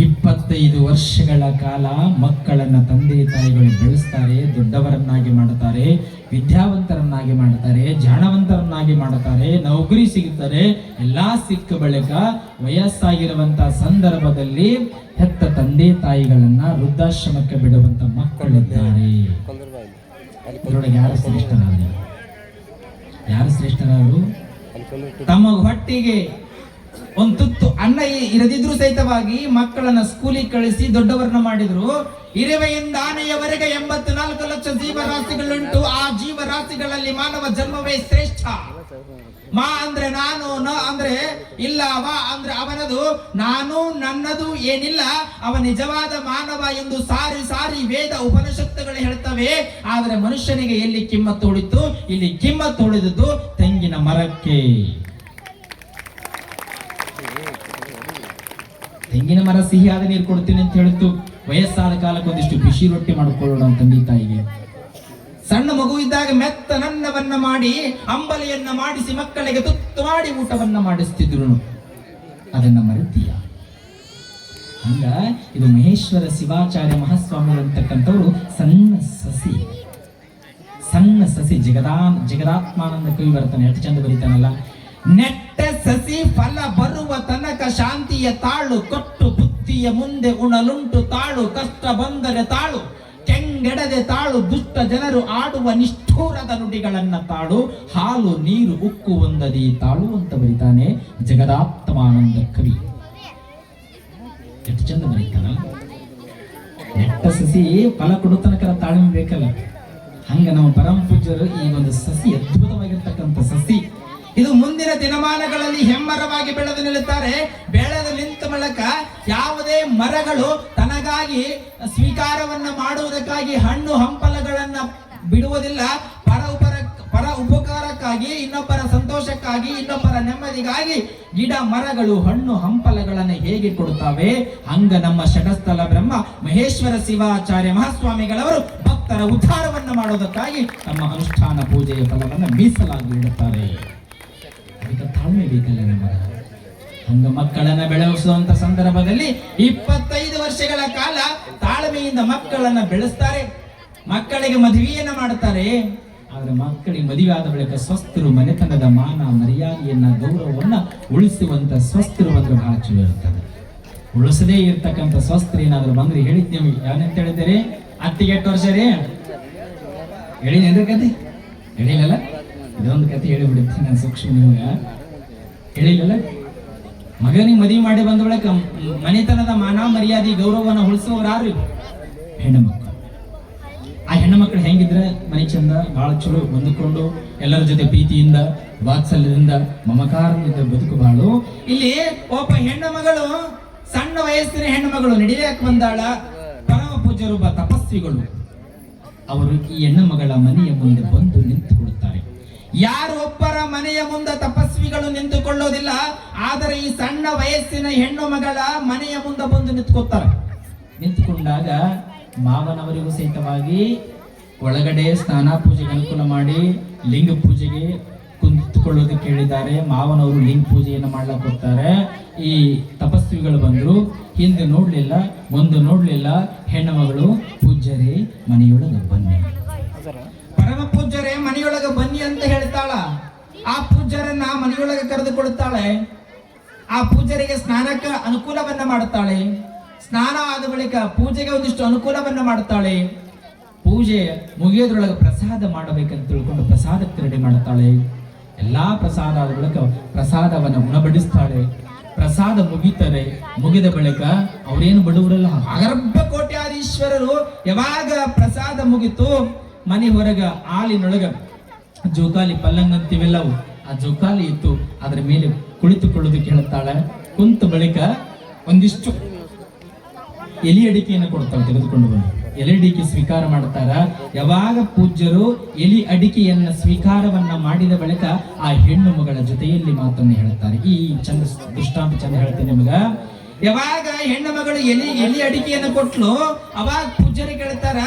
25 ವರ್ಷಗಳ ಕಾಲ ಮಕ್ಕಳನ್ನ ತಂದೆ ತಾಯಿಗಳು ಬೆಳೆಸ್ತಾರೆ, ದೊಡ್ಡವರನ್ನಾಗಿ ಮಾಡುತ್ತಾರೆ, ವಿದ್ಯಾವಂತರನ್ನಾಗಿ ಮಾಡುತ್ತಾರೆ, ಜಾಣವಂತರನ್ನಾಗಿ ಮಾಡುತ್ತಾರೆ, ನೌಕರಿ ಸಿಗುತ್ತಾರೆ. ಎಲ್ಲಾ ಸಿಕ್ಕ ಬಳಿಕ ವಯಸ್ಸಾಗಿರುವಂತಹ ಸಂದರ್ಭದಲ್ಲಿ ಹೆತ್ತ ತಂದೆ ತಾಯಿಗಳನ್ನ ವೃದ್ಧಾಶ್ರಮಕ್ಕೆ ಬಿಡುವಂತ ಮಕ್ಕಳಿದ್ದಾರೆ. ಇದರೊಳಗೆ ಯಾರು ಶ್ರೇಷ್ಠರಾದರು? ತಮ್ಮ ಹೊಟ್ಟಿಗೆ ಒಂದ್ ತುತ್ತು ಅನ್ನ ಇರದಿದ್ರು ಸಹಿತವಾಗಿ ಮಕ್ಕಳನ್ನ ಸ್ಕೂಲಿಗೆ ಕಳಿಸಿ ದೊಡ್ಡವರನ್ನ ಮಾಡಿದ್ರು. ಇರುವೆಯಿಂದ ಆನೆಯವರೆಗೆ 84 ಲಕ್ಷ ಜೀವರಾಶಿಗಳುಂಟು. ಆ ಜೀವರಾಶಿಗಳಲ್ಲಿ ಮಾನವ ಜನ್ಮವೇ ಶ್ರೇಷ್ಠ. ಮಾ ಅಂದ್ರೆ ನಾನು, ನ ಅಂದ್ರೆ ಇಲ್ಲ, ವ ಅಂದ್ರೆ ಅವನದು, ನಾನು ನನ್ನದು ಏನಿಲ್ಲ, ಅವ ನಿಜವಾದ ಮಾನವ ಎಂದು ಸಾರಿ ಸಾರಿ ವೇದ ಉಪನಿಷತ್ತುಗಳು ಹೇಳ್ತವೆ. ಆದ್ರೆ ಮನುಷ್ಯನಿಗೆ ಎಲ್ಲಿ ಕಿಮ್ಮತ್ತು ಉಳಿತು? ಇಲ್ಲಿ ಕಿಮ್ಮತ್ತು ಉಳಿದದ್ದು ತೆಂಗಿನ ಮರಕ್ಕೆ. ತೆಂಗಿನ ಮರ ಸಿಹಿಯಾದ ನೀರು ಕೊಡ್ತೀನಿ ಅಂತ ಹೇಳಿತ್ತು. ವಯಸ್ಸಾದ ಕಾಲಕ್ಕೆ ಒಂದಿಷ್ಟು ಬಿಸಿ ರೊಟ್ಟಿ ಮಾಡಿಕೊಳ್ಳೋಣ ತಂದೆ ತಾಯಿಗೆ. ಸಣ್ಣ ಮಗು ಇದ್ದಾಗ ಮೆತ್ತನನ್ನವನ್ನ ಮಾಡಿ ಅಂಬಲಿಯನ್ನ ಮಾಡಿಸಿ ಮಕ್ಕಳಿಗೆ ತುತ್ತು ಮಾಡಿ ಊಟವನ್ನ ಮಾಡಿಸ್ತಿದ್ರು. ಅದನ್ನ ಮರೆತೀಯ? ಹಂಗ ಇದು ಮಹೇಶ್ವರ ಶಿವಾಚಾರ್ಯ ಮಹಾಸ್ವಾಮಿಗಳು ಅಂತಕ್ಕಂಥವ್ರು ಸಣ್ಣ ಸಸಿ ಜಗದಾತ್ಮಾನಂದ ಕವಿ ಬರ್ತಾನೆ, ಎಷ್ಟು ಚಂದ ಬರೀತಾನಲ್ಲ. ನೆಟ್ಟ ಸಸಿ ಫಲ ಬರುವ ತನಕ ಶಾಂತಿಯ ತಾಳು, ಕೊಟ್ಟು ಬುದ್ಧಿಯ ಮುಂದೆ ಉಣಲುಂಟು ತಾಳು, ಕಷ್ಟ ಬಂದರೆ ತಾಳು, ಕೆಂಗೆಡದೆ ತಾಳು, ದುಷ್ಟ ಜನರು ಆಡುವ ನಿಷ್ಠೂರದ ನುಡಿಗಳನ್ನ ತಾಳು, ಹಾಲು ನೀರು ಉಕ್ಕು ಒಂದದಿ ತಾಳು ಅಂತ ಬರೀತಾನೆ ಜಗದಾತ್ಮಾನಂದ ಕವಿ. ಎಷ್ಟು ಚಂದ ಬರೀತಾನಲ್ಲ. ನೆಟ್ಟ ಸಸಿ ಫಲ ಕೊಡೋ ತನಕ ತಾಳ್ಮೆ ಬೇಕಲ್ಲ. ಹಂಗ ನಮ್ಮ ಪರಮ ಪೂಜ್ಯರು ಈ ಒಂದು ಸಸಿ, ಅದ್ಭುತವಾಗಿರ್ತಕ್ಕಂಥ ಸಸಿ, ಇದು ಮುಂದಿನ ದಿನಮಾನಗಳಲ್ಲಿ ಹೆಮ್ಮರವಾಗಿ ಬೆಳೆದು ನಿಲ್ಲುತ್ತಾರೆ. ಬೆಳೆದು ನಿಂತ ಮೂಲಕ ಯಾವುದೇ ಮರಗಳು ತನಗಾಗಿ ಸ್ವೀಕಾರವನ್ನ ಮಾಡುವುದಕ್ಕಾಗಿ ಹಣ್ಣು ಹಂಪಲಗಳನ್ನ ಬಿಡುವುದಿಲ್ಲ. ಪರ ಉಪಕಾರಕ್ಕಾಗಿ, ಇನ್ನೊಬ್ಬರ ಸಂತೋಷಕ್ಕಾಗಿ, ಇನ್ನೊಬ್ಬರ ನೆಮ್ಮದಿಗಾಗಿ ಗಿಡ ಮರಗಳು ಹಣ್ಣು ಹಂಪಲಗಳನ್ನು ಹೇಗೆ ಕೊಡುತ್ತವೆ, ಹಂಗ ನಮ್ಮ ಷಟಸ್ಥಲ ಬ್ರಹ್ಮ ಮಹೇಶ್ವರ ಶಿವಾಚಾರ್ಯ ಮಹಾಸ್ವಾಮಿಗಳವರು ಭಕ್ತರ ಉದ್ಧಾರವನ್ನ ಮಾಡೋದಕ್ಕಾಗಿ ತಮ್ಮ ಅನುಷ್ಠಾನ ಪೂಜೆಯ ಫಲವನ್ನು ಮೀಸಲಾಗಿ ಇಡುತ್ತಾರೆ. ಅದಕ್ಕೆ ತಾಳ್ಮೆ ಬೇಕಲ್ಲ ನಮಗೆ. ಹಂಗ ಮಕ್ಕಳನ್ನ ಬೆಳೆಸುವಂತ ಸಂದರ್ಭದಲ್ಲಿ 25 ವರ್ಷಗಳ ಕಾಲ ತಾಳ್ಮೆಯಿಂದ ಮಕ್ಕಳನ್ನ ಬೆಳೆಸ್ತಾರೆ. ಮಕ್ಕಳಿಗೆ ಮದುವೆಯನ್ನ ಮಾಡ್ತಾರೆ. ಆದ್ರೆ ಮಕ್ಕಳಿಗೆ ಮದುವೆ ಆದ ಬಳಿಕ ಸ್ವಸ್ಥರು ಮನೆತನದ ಮಾನ ಮರ್ಯಾದೆಯನ್ನ ಗೌರವವನ್ನ ಉಳಿಸುವಂತ ಸ್ವಸ್ಥರು ಬಂದ್ರೆ ಬಹಳ ಚಲೋ ಇರ್ತದೆ. ಉಳಿಸದೇ ಇರ್ತಕ್ಕಂಥ ಸ್ವಸ್ಥರು ಏನಾದ್ರು ಬಂದ್ರೆ ಹೇಳಿದ್ದೇವೆ. ಯಾವಂತ ಹೇಳಿದ್ದೀರಿ? ಅತ್ತಿಗೆ 8 ವರ್ಷ ರೀ ಹೇಳಿದ ಕತೆ ಹೇಳಿಲ್ಲಲ್ಲ. ಇದೊಂದು ಕತೆ ಹೇಳಿಬಿಡುತ್ತೆ ನಾನು ಸೂಕ್ಷ್ಮ ನಿಮಗೆ ಹೇಳಿಲ್ಲಲ್ಲ. ಮಗನಿಗೆ ಮದುವೆ ಮಾಡಿ ಬಂದ ಬಳಿಕ ಮನೆತನದ ಮಾನ ಮರ್ಯಾದೆ ಗೌರವವನ್ನು ಉಳಿಸುವವರು ಯಾರು? ಹೆಣ್ಣು ಮಕ್ಕಳು. ಆ ಹೆಣ್ಣು ಮಕ್ಕಳು ಹೆಂಗಿದ್ರೆ ಮನೆ ಚಂದ ಬಹಳ ಚಲೋ ಹೊಂದಿಕೊಂಡು ಎಲ್ಲರ ಜೊತೆ ಪ್ರೀತಿಯಿಂದ ವಾತ್ಸಲ್ಯದಿಂದ ಮಮಕಾರದಿಂದ ಬದುಕು ಬಾಳು. ಇಲ್ಲಿ ಒಬ್ಬ ಹೆಣ್ಣು ಮಗಳು, ಸಣ್ಣ ವಯಸ್ಸಿನ ಹೆಣ್ಣು ಮಗಳು ನಡೆಯಕ್ಕೆ ಬಂದಾಳ. ಪರಮ ಪೂಜ್ಯರು ತಪಸ್ವಿಗಳು ಅವರು ಈ ಹೆಣ್ಣು ಮಗಳ ಮನೆಯ ಮುಂದೆ ಬಂದು ನಿಂತುಕೊಳ್ಳುತ್ತಾರೆ. ಯಾರು ಒಬ್ಬರ ಮನೆಯ ಮುಂದೆ ತಪಸ್ವಿಗಳು ನಿಂತುಕೊಳ್ಳೋದಿಲ್ಲ. ಆದರೆ ಈ ಸಣ್ಣ ವಯಸ್ಸಿನ ಹೆಣ್ಣು ಮಗಳ ಮನೆಯ ಮುಂದೆ ಬಂದು ನಿಂತುಕೊಳ್ತಾರೆ. ನಿಂತುಕೊಂಡಾಗ ಮಾವನವರಿಗೂ ಸಹಿತವಾಗಿ ಒಳಗಡೆ ಸ್ನಾನ ಪೂಜೆಗೆ ಅನುಕೂಲ ಮಾಡಿ ಲಿಂಗ ಪೂಜೆಗೆ ಕುಂತುಕೊಳ್ಳೋದಕ್ಕೆ ಹೇಳಿದ್ದಾರೆ. ಮಾವನವರು ಲಿಂಗ ಪೂಜೆಯನ್ನು ಮಾಡ್ಲಕ್ಕೆ ಹೋಗ್ತಾರೆ. ಈ ತಪಸ್ವಿಗಳು ಬಂದ್ರು. ಹಿಂದೆ ನೋಡ್ಲಿಲ್ಲ, ಮುಂದೆ ನೋಡ್ಲಿಲ್ಲ. ಹೆಣ್ಣು ಮಗಳು ಪೂಜ್ಯರೇ ಮನೆಯೊಳಗೆ ಬನ್ನಿ, ಪರಮ ಪೂಜ್ಯರೇ ಮನೆಯೊಳಗೆ ಬನ್ನಿ ಅಂತ ಹೇಳ್ತಾಳ. ಆ ಪೂಜ್ಯರನ್ನ ಮನೆಯೊಳಗೆ ಕರೆದುಕೊಳ್ತಾಳೆ. ಆ ಪೂಜ್ಯರಿಗೆ ಸ್ನಾನಕ್ಕೆ ಅನುಕೂಲವನ್ನ ಮಾಡುತ್ತಾಳೆ. ಸ್ನಾನ ಆದ ಬಳಿಕ ಪೂಜೆಗೆ ಒಂದಿಷ್ಟು ಅನುಕೂಲವನ್ನ ಮಾಡುತ್ತಾಳೆ. ಪೂಜೆ ಮುಗಿಯೋದ್ರೊಳಗೆ ಪ್ರಸಾದ ಮಾಡಬೇಕಂತ ತಿಳ್ಕೊಂಡು ಪ್ರಸಾದಕ್ಕೆ ರೆಡಿ ಮಾಡುತ್ತಾಳೆ. ಎಲ್ಲಾ ಪ್ರಸಾದ ಆದ ಬಳಿಕ ಪ್ರಸಾದವನ್ನ ಉಣಬಡಿಸ್ತಾಳೆ. ಪ್ರಸಾದ ಮುಗಿತಾರೆ. ಮುಗಿದ ಬಳಿಕ ಅವ್ರೇನು ಬಡವರಲ್ಲ, ಅಗರ್ಭ ಕೋಟ್ಯಾಧೀಶ್ವರರು. ಯಾವಾಗ ಪ್ರಸಾದ ಮುಗಿತು ಮನೆ ಹೊರಗ ಆಲಿನೊಳಗ ಜೋಕಾಲಿ ಪಲ್ಲಂಗ್ ಅಂತೀವೆಲ್ಲವು, ಆ ಜೋಕಾಲಿ ಇತ್ತು. ಅದರ ಮೇಲೆ ಕುಳಿತುಕೊಳ್ಳೋದಕ್ಕೆ ಹೇಳ್ತಾಳೆ. ಕುಂತ ಬಳಿಕ ಒಂದಿಷ್ಟು ಎಲೆ ಅಡಿಕೆಯನ್ನು ಕೊಡ್ತಾಳೆ. ತೆಗೆದುಕೊಂಡು ಬಂದು ಎಲೆ ಅಡಿಕೆ ಸ್ವೀಕಾರ ಮಾಡ್ತಾರ. ಯಾವಾಗ ಪೂಜ್ಯರು ಎಲೆ ಅಡಿಕೆಯನ್ನ ಸ್ವೀಕಾರವನ್ನ ಮಾಡಿದ ಬಳಿಕ ಆ ಹೆಣ್ಣು ಮಗಳ ಜೊತೆಯಲ್ಲಿ ಮಾತನ್ನು ಹೇಳ್ತಾರೆ. ಈ ಚಂದ ದೃಷ್ಟಾಂತ ಚಂದ ಹೇಳ್ತೀನಿ ನಿಮಗ. ಯಾವಾಗ ಹೆಣ್ಣು ಮಗಳು ಎಲೆ ಅಡಿಕೆಯನ್ನು ಕೊಟ್ಲು, ಅವಾಗ ಪೂಜ್ಯರಿಗೆ ಹೇಳ್ತಾರ,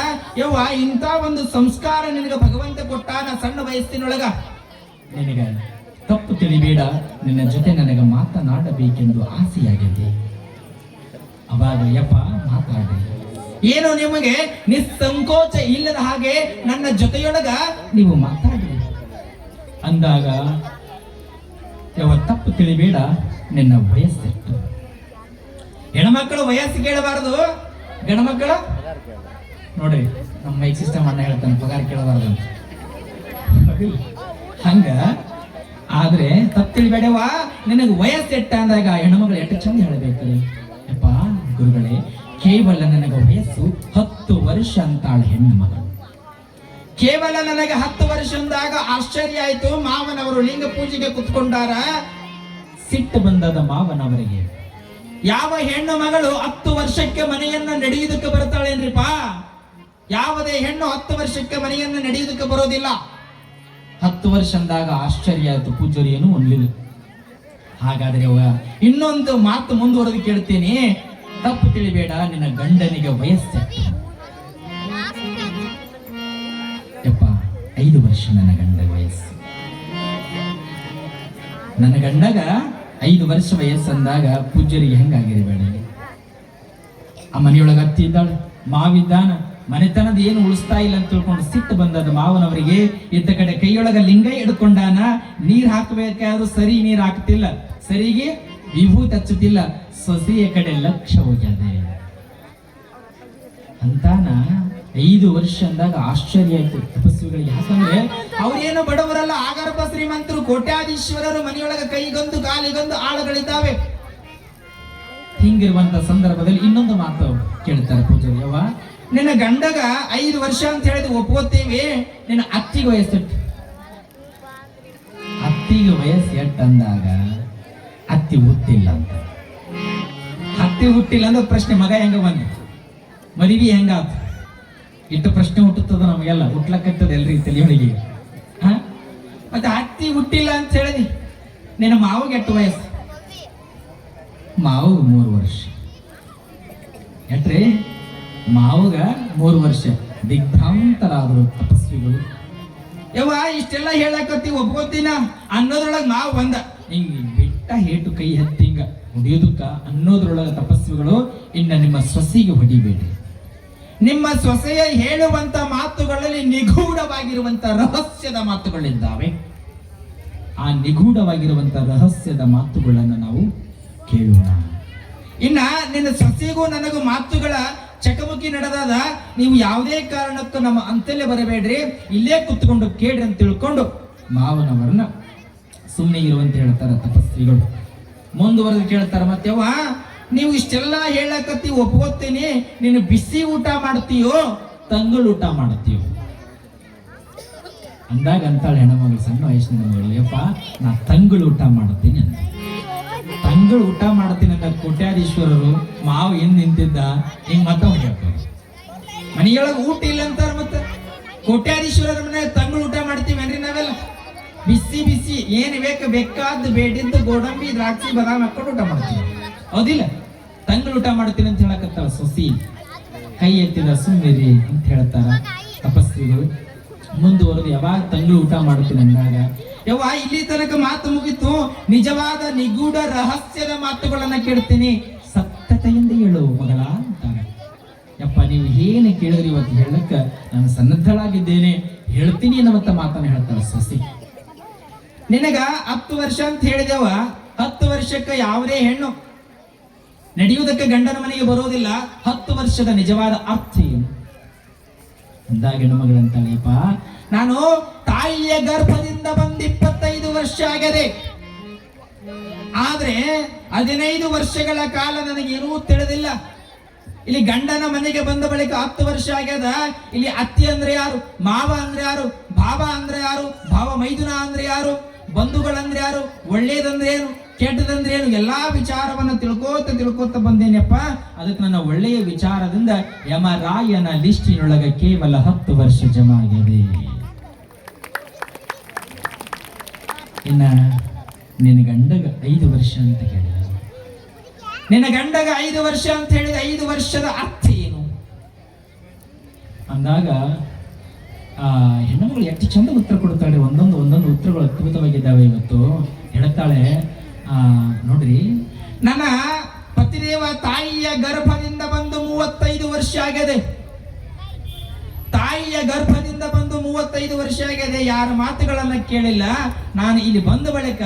ಯವ್ವ ಇಂಥ ಒಂದು ಸಂಸ್ಕಾರ ನಿನಗ ಭಗವಂತ ಕೊಟ್ಟಾನ ಸಣ್ಣ ವಯಸ್ಸಿನೊಳಗ. ನಿನಗ ತಪ್ಪು ತಿಳಿಬೇಡ, ನಿನ್ನ ಜೊತೆ ನನಗ ಮಾತನಾಡಬೇಕೆಂದು ಆಸೆಯಾಗಿದೆ. ಅವಾಗ ಯಪ್ಪ ಮಾತಾಡಿ, ಏನು ನಿಮಗೆ ನಿಸ್ಸಂಕೋಚ ಇಲ್ಲದ ಹಾಗೆ ನನ್ನ ಜೊತೆಯೊಳಗ ನೀವು ಮಾತಾಡಿ ಅಂದಾಗ, ಯಾವ ತಪ್ಪು ತಿಳಿಬೇಡ, ನಿನ್ನ ವಯಸ್ಸೆಷ್ಟು. ಹೆಣ್ಮಕ್ಕಳು ವಯಸ್ಸು ಕೇಳಬಾರದು, ಗಂಡ್ಮಕ್ಕಳು ನೋಡ್ರಿ ನಮ್ಮ ಮೈಕ್ ಸಿಸ್ಟಮ್ ಅಣ್ಣ ಹೇಳ್ತಾನೆ ಪಗಾರ ಕೇಳಬಾರ್ದು ಅಂತ. ಹಂಗ ಆದ್ರೆ ತಪ್ಪಿಳ್ಬೇಡವಾ, ನಿನಗೆ ವಯಸ್ಸೆಟ್ಟ ಅಂದಾಗ ಹೆಣ್ಮಗಳು ಎಷ್ಟು ಚಂದ ಹೇಳಬೇಕ್ರಿ. ಯಪ್ಪ ಗುರುಗಳೇ, ಕೇವಲ ನನಗೆ ವಯಸ್ಸು 10 ವರ್ಷ ಅಂತಾಳ ಹೆಣ್ಣು ಮಗಳು. ಕೇವಲ ನನಗೆ 10 ವರ್ಷ ಅಂದಾಗ ಆಶ್ಚರ್ಯ ಆಯ್ತು. ಮಾವನವರು ಲಿಂಗ ಪೂಜೆಗೆ ಕುತ್ಕೊಂಡಾರ. ಸಿಟ್ಟು ಬಂದದ ಮಾವನವರಿಗೆ. ಯಾವ ಹೆಣ್ಣು ಮಗಳು 10 ವರ್ಷಕ್ಕೆ ಮನೆಯನ್ನ ನಡೆಯುವುದಕ್ಕೆ ಬರ್ತಾಳೇನ್ರಿಪ್ಪ? ಯಾವುದೇ ಹೆಣ್ಣು 10 ವರ್ಷಕ್ಕೆ ಮನೆಯನ್ನ ನಡೆಯುವುದಕ್ಕೆ ಬರೋದಿಲ್ಲ. 10 ವರ್ಷ ಅಂದಾಗ ಆಶ್ಚರ್ಯ ಆಯ್ತು. ಪೂಜಾರಿ ಏನು ಒನ್ಲಿಲ್ಲ. ಹಾಗಾದ್ರೆ ಇನ್ನೊಂದು ಮಾತು ಮುಂದುವರೆದು ಕೇಳ್ತೀನಿ, ತಪ್ಪು ತಿಳಿಬೇಡ. ನಿನ್ನ ಗಂಡನಿಗೆ ವಯಸ್ಸು ಯಪ್ಪ 5 ವರ್ಷ ನನ್ನ ಗಂಡ ವಯಸ್ಸು. ನನ್ನ ಗಂಡಗ 5 ವರ್ಷ ವಯಸ್ಸಂದಾಗ ಪೂಜ್ಯರಿಗೆ ಹೆಂಗಾಗಿರಬೇಡ. ಆ ಮನೆಯೊಳಗೆ ಅತ್ತಿ ಇದ್ದಾಳೆ, ಮಾವಿದ್ದಾನ, ಮನೆತನದ ಏನು ಉಳಿಸ್ತಾ ಇಲ್ಲ ಅಂತ ತಿಳ್ಕೊಂಡು ಸಿಟ್ಟು ಬಂದದ ಮಾವನವರಿಗೆ. ಇದ್ದ ಕಡೆ ಕೈಯೊಳಗ ಲಿಂಗ ಹಿಡ್ಕೊಂಡಾನ. ನೀರ್ ಹಾಕಬೇಕಾದ್ರೂ ಸರಿ ನೀರ್ ಹಾಕ್ತಿಲ್ಲ, ಸರಿಗೆ ವಿಭೂತಿ ಹಚ್ಚುತ್ತಿಲ್ಲ. ಸೊಸೆಯ ಕಡೆ ಲಕ್ಷ್ಯ ಹೋಗ್ಯದೆ ಅಂತಾನ. 5 ವರ್ಷ ಅಂದಾಗ ಆಶ್ಚರ್ಯ ಆಯ್ತು ತಪಸ್ವಿಗಳಿಗೆ. ಯಾಕಂದ್ರೆ ಅವ್ರೇನು ಬಡವರಲ್ಲ, ಆಗರ್ಭ ಶ್ರೀಮಂತರು, ಕೋಟ್ಯಾಧೀಶ್ವರರು. ಮನೆಯೊಳಗ ಕೈಗೊಂದು ಕಾಲಿಗೊಂದು ಆಳುಗಳಿದ್ದಾವೆ. ಹಿಂಗಿರುವಂತ ಸಂದರ್ಭದಲ್ಲಿ ಇನ್ನೊಂದು ಮಾತು ಕೇಳ್ತಾರೆ ಪೂಜಾರಿ. ಯವ್ವ, ನಿನ್ನ ಗಂಡಗ 5 ವರ್ಷ ಅಂತ ಹೇಳಿದ್ರೆ ಒಪ್ಕೋತೀವಿ, ನಿನ್ನ ಅತ್ತಿಗೆ ವಯಸ್ಸೆಟ್ಟು. ಅತ್ತಿಗೆ ವಯಸ್ಸು ಎಟ್ಟು ಅಂದಾಗ ಅತ್ತಿ ಹುಟ್ಟಿಲ್ಲ ಅಂತ. ಅತ್ತಿ ಹುಟ್ಟಿಲ್ಲ ಅಂದ್ರೆ ಪ್ರಶ್ನೆ, ಮಗ ಹೆಂಗ ಬಂದ, ಮದುವೆ ಹೆಂಗಾತ, ಇಟ್ಟು ಪ್ರಶ್ನೆ ಹುಟ್ಟುತ್ತದ ನಮಗೆಲ್ಲ. ಹುಟ್ಲಕ್ಕತ್ತದ ಎಲ್ರಿಗೆ ತಲೆಯೊಳಗೆ. ಮತ್ತೆ ಅತ್ತಿ ಹುಟ್ಟಿಲ್ಲ ಅಂತ ಹೇಳಿದಿ. ನಿನ್ನ ಮಾವಿಗೆ ಎಷ್ಟು ವಯಸ್ಸು? ಮಾವಿಗೆ 3 ವರ್ಷ. ಎಟ್ರಿ? ಮಾವಗ 3 ವರ್ಷ. ದಿಗ್ಭ್ರಾಂತರಾದ್ರು ತಪಸ್ವಿಗಳು. ಯವ್ವ, ಇಷ್ಟೆಲ್ಲ ಹೇಳಕತ್ತಿ ಒಪ್ಕೋತೀನ ಅನ್ನೋದ್ರೊಳಗೆ ಮಾವು ಬಂದ. ಹಿಂಗ ಬಿಟ್ಟ ಹೇಟು ಕೈ ಹತ್ತಿ ಹಿಂಗ ಹೊಡಿಯೋದಕ್ಕ ಅನ್ನೋದ್ರೊಳಗ ತಪಸ್ವಿಗಳು, ಇನ್ನ ನಿಮ್ಮ ಸೊಸೆಗೆ ಹೊಡಿಬೇಡ್ರಿ. ನಿಮ್ಮ ಸೊಸೆಯ ಹೇಳುವಂತ ಮಾತುಗಳಲ್ಲಿ ನಿಗೂಢವಾಗಿರುವಂತ ರಹಸ್ಯದ ಮಾತುಗಳಿದ್ದಾವೆ. ಆ ನಿಗೂಢವಾಗಿರುವಂತ ರಹಸ್ಯದ ಮಾತುಗಳನ್ನು ನಾವು ಕೇಳೋಣ. ಇನ್ನ ನಿನ್ನ ಸೊಸೆಗೂ ನನಗೂ ಮಾತುಗಳ ಚಕಮಕಿ ನಡೆದಾದ. ನೀವು ಯಾವುದೇ ಕಾರಣಕ್ಕೂ ನಮ್ಮ ಅಂತಲ್ಲೇ ಬರಬೇಡ್ರಿ, ಇಲ್ಲೇ ಕುತ್ಕೊಂಡು ಕೇಳ್ರಿ ಅಂತ ತಿಳ್ಕೊಂಡು ಮಾವನವರನ್ನ ಸುಮ್ಮನೆ ಇರುವಂತ ಹೇಳ್ತಾರ ತಪಸ್ವಿಗಳು. ಮುಂದುವರೆದು ಕೇಳ್ತಾರ, ಮತ್ತೆವ್ವ ನೀವು ಇಷ್ಟೆಲ್ಲ ಹೇಳಕತ್ತಿ ಒಪ್ಕೋತೀನಿ, ನೀನು ಬಿಸಿ ಊಟ ಮಾಡ್ತೀಯೋ ತಂಗಳು ಊಟ ಮಾಡ್ತೀಯೋ ಅಂದಾಗ ಅಂತಾಳೆ ಹೆಣ್ಮಗಳು, ಸಣ್ಣ ವಯಸ್ಸಿನ ಮಗಳು. ಯಪ್ಪ, ನಾ ತಂಗಳು ಊಟ ಮಾಡ್ತೀನಿ ಅಂತ. ತಂಗಳು ಊಟ ಮಾಡ್ತೀನಿ ಅಂತ ಕೋಟ್ಯಾಧೀಶ್ವರರು ಮಾವು ಏನ್ ನಿಂತಿದ್ದ ಹಿಂಗ್ ಮತ್ತ ಹೊಡ್ಯಾಕ ಮನೆಯೊಳಗೆ ಊಟ ಇಲ್ಲ ಅಂತಾರ. ಮತ್ತೆ ಕೋಟ್ಯಾಧೀಶ್ವರರ ಮನೆ ತಂಗಳು ಊಟ ಮಾಡ್ತೀವೇನ್ರಿ ನಾವೆಲ್ಲ? ಬಿಸಿ ಬಿಸಿ ಏನ್ ಬೇಕಾದ್ದು ಬೇಡಿದ್ದು ಗೋಡಂಬಿ ದ್ರಾಕ್ಷಿ ಬಾದಾಮಿ ಹಾಕೊಂಡು ಊಟ ಮಾಡ್ತೀವಿ, ಹೌದಿಲ್ಲ? ತಂಗಳು ಊಟ ಮಾಡ್ತೀನಿ ಅಂತ ಹೇಳಕತ್ತಾಳ ಸೊಸಿ. ಕೈ ಎತ್ತಿದ ಸುಮ್ಮಿರಿ ಅಂತ ಹೇಳ್ತಾರ ತಪಸ್ವಿಗಳು. ಮುಂದುವರೆದು ಯಾವಾಗ ತಂಗಳು ಊಟ ಮಾಡ್ತೀನಿ ಅಂದಾಗ, ಯವ್ವ ಇಲ್ಲಿ ತನಕ ಮಾತು ಮುಗಿತು, ನಿಜವಾದ ನಿಗೂಢ ರಹಸ್ಯದ ಮಾತುಗಳನ್ನ ಕೇಳ್ತೀನಿ, ಸತ್ತತೆಯಿಂದ ಹೇಳು ಮಗಳ ಅಂತಾರೆ. ಯಪ್ಪ, ನೀವು ಏನು ಕೇಳಿದ್ರಿ ಇವತ್ತು ಹೇಳಕ್ಕ ನಾನು ಸನ್ನದ್ಧಳಾಗಿದ್ದೇನೆ, ಹೇಳ್ತೀನಿ ಅನ್ನುವಂತ ಮಾತನ್ನ ಹೇಳ್ತಾರ ಸೊಸಿ. ನಿನಗ 10 ವರ್ಷ ಅಂತ ಹೇಳಿದೆವ, 10 ವರ್ಷಕ್ಕೆ ಯಾವುದೇ ಹೆಣ್ಣು ನಡೆಯುವುದಕ್ಕೆ ಗಂಡನ ಮನೆಗೆ ಬರೋದಿಲ್ಲ. 10 ವರ್ಷದ ನಿಜವಾದ ಅರ್ಥ ಏನು ಅಂದಾಗ ಹೆಣ್ಣುಮಗಳಂತಾಳೆಯಪ್ಪ, ನಾನು ತಾಯಿಯ ಗರ್ಭದಿಂದ ಬಂದು 25 ವರ್ಷ ಆಗದೆ, ಆದ್ರೆ 15 ವರ್ಷಗಳ ಕಾಲ ನನಗೇನೂ ತಿಳಿದಿಲ್ಲ. ಇಲ್ಲಿ ಗಂಡನ ಮನೆಗೆ ಬಂದ ಬಳಿಕ 10 ವರ್ಷ ಆಗ್ಯದ. ಇಲ್ಲಿ ಅತ್ತಿ ಅಂದ್ರೆ ಯಾರು, ಮಾವ ಅಂದ್ರೆ ಯಾರು, ಭಾವ ಅಂದ್ರೆ ಯಾರು, ಭಾವ ಮೈದುನ ಅಂದ್ರೆ ಯಾರು, ಬಂಧುಗಳಂದ್ರೆ ಯಾರು, ಒಳ್ಳೇದಂದ್ರೆ ಏನು, ಕೆಟ್ಟದಂದ್ರೆ ಏನು, ಎಲ್ಲಾ ವಿಚಾರವನ್ನ ತಿಳ್ಕೋತ ಬಂದೇನಪ್ಪ. ಅದಕ್ಕೆ ನನ್ನ ಒಳ್ಳೆಯ ವಿಚಾರದಿಂದ ಯಮರಾಯನ ಲಿಸ್ಟಿನೊಳಗೆ ಕೇವಲ 10 ವರ್ಷ ಜಮಾ ಆಗಿದೆ. ಇನ್ನ ನಿನ್ನ ಗಂಡಗ 5 ವರ್ಷ ಅಂತ ಹೇಳಿದ. ನಿನ್ನ ಗಂಡಗ 5 ವರ್ಷ ಅಂತ ಹೇಳಿದ, 5 ವರ್ಷದ ಅರ್ಥ ಏನು ಅಂದಾಗ ಹೆಣ್ಣುಮಗಳು ಎಷ್ಟು ಚಂದ ಉತ್ತರ ಕೊಡ್ತಾಳೆ. ಒಂದೊಂದು ಉತ್ತರಗಳು ಅದ್ಭುತವಾಗಿದ್ದಾವೆ. ಇವತ್ತು ಹೇಳ್ತಾಳೆ, ನೋಡ್ರಿ, ನನ್ನ ಪತಿದೇವ ತಾಯಿಯ ಗರ್ಭದಿಂದ ಬಂದು 35 ವರ್ಷ ಆಗದೆ. ತಾಯಿಯ ಗರ್ಭದಿಂದ ಬಂದು 35 ವರ್ಷ ಆಗಿದೆ. ಯಾರ ಮಾತುಗಳನ್ನ ಕೇಳಿಲ್ಲ. ನಾನು ಇಲ್ಲಿ ಬಂದ ಬಳಿಕ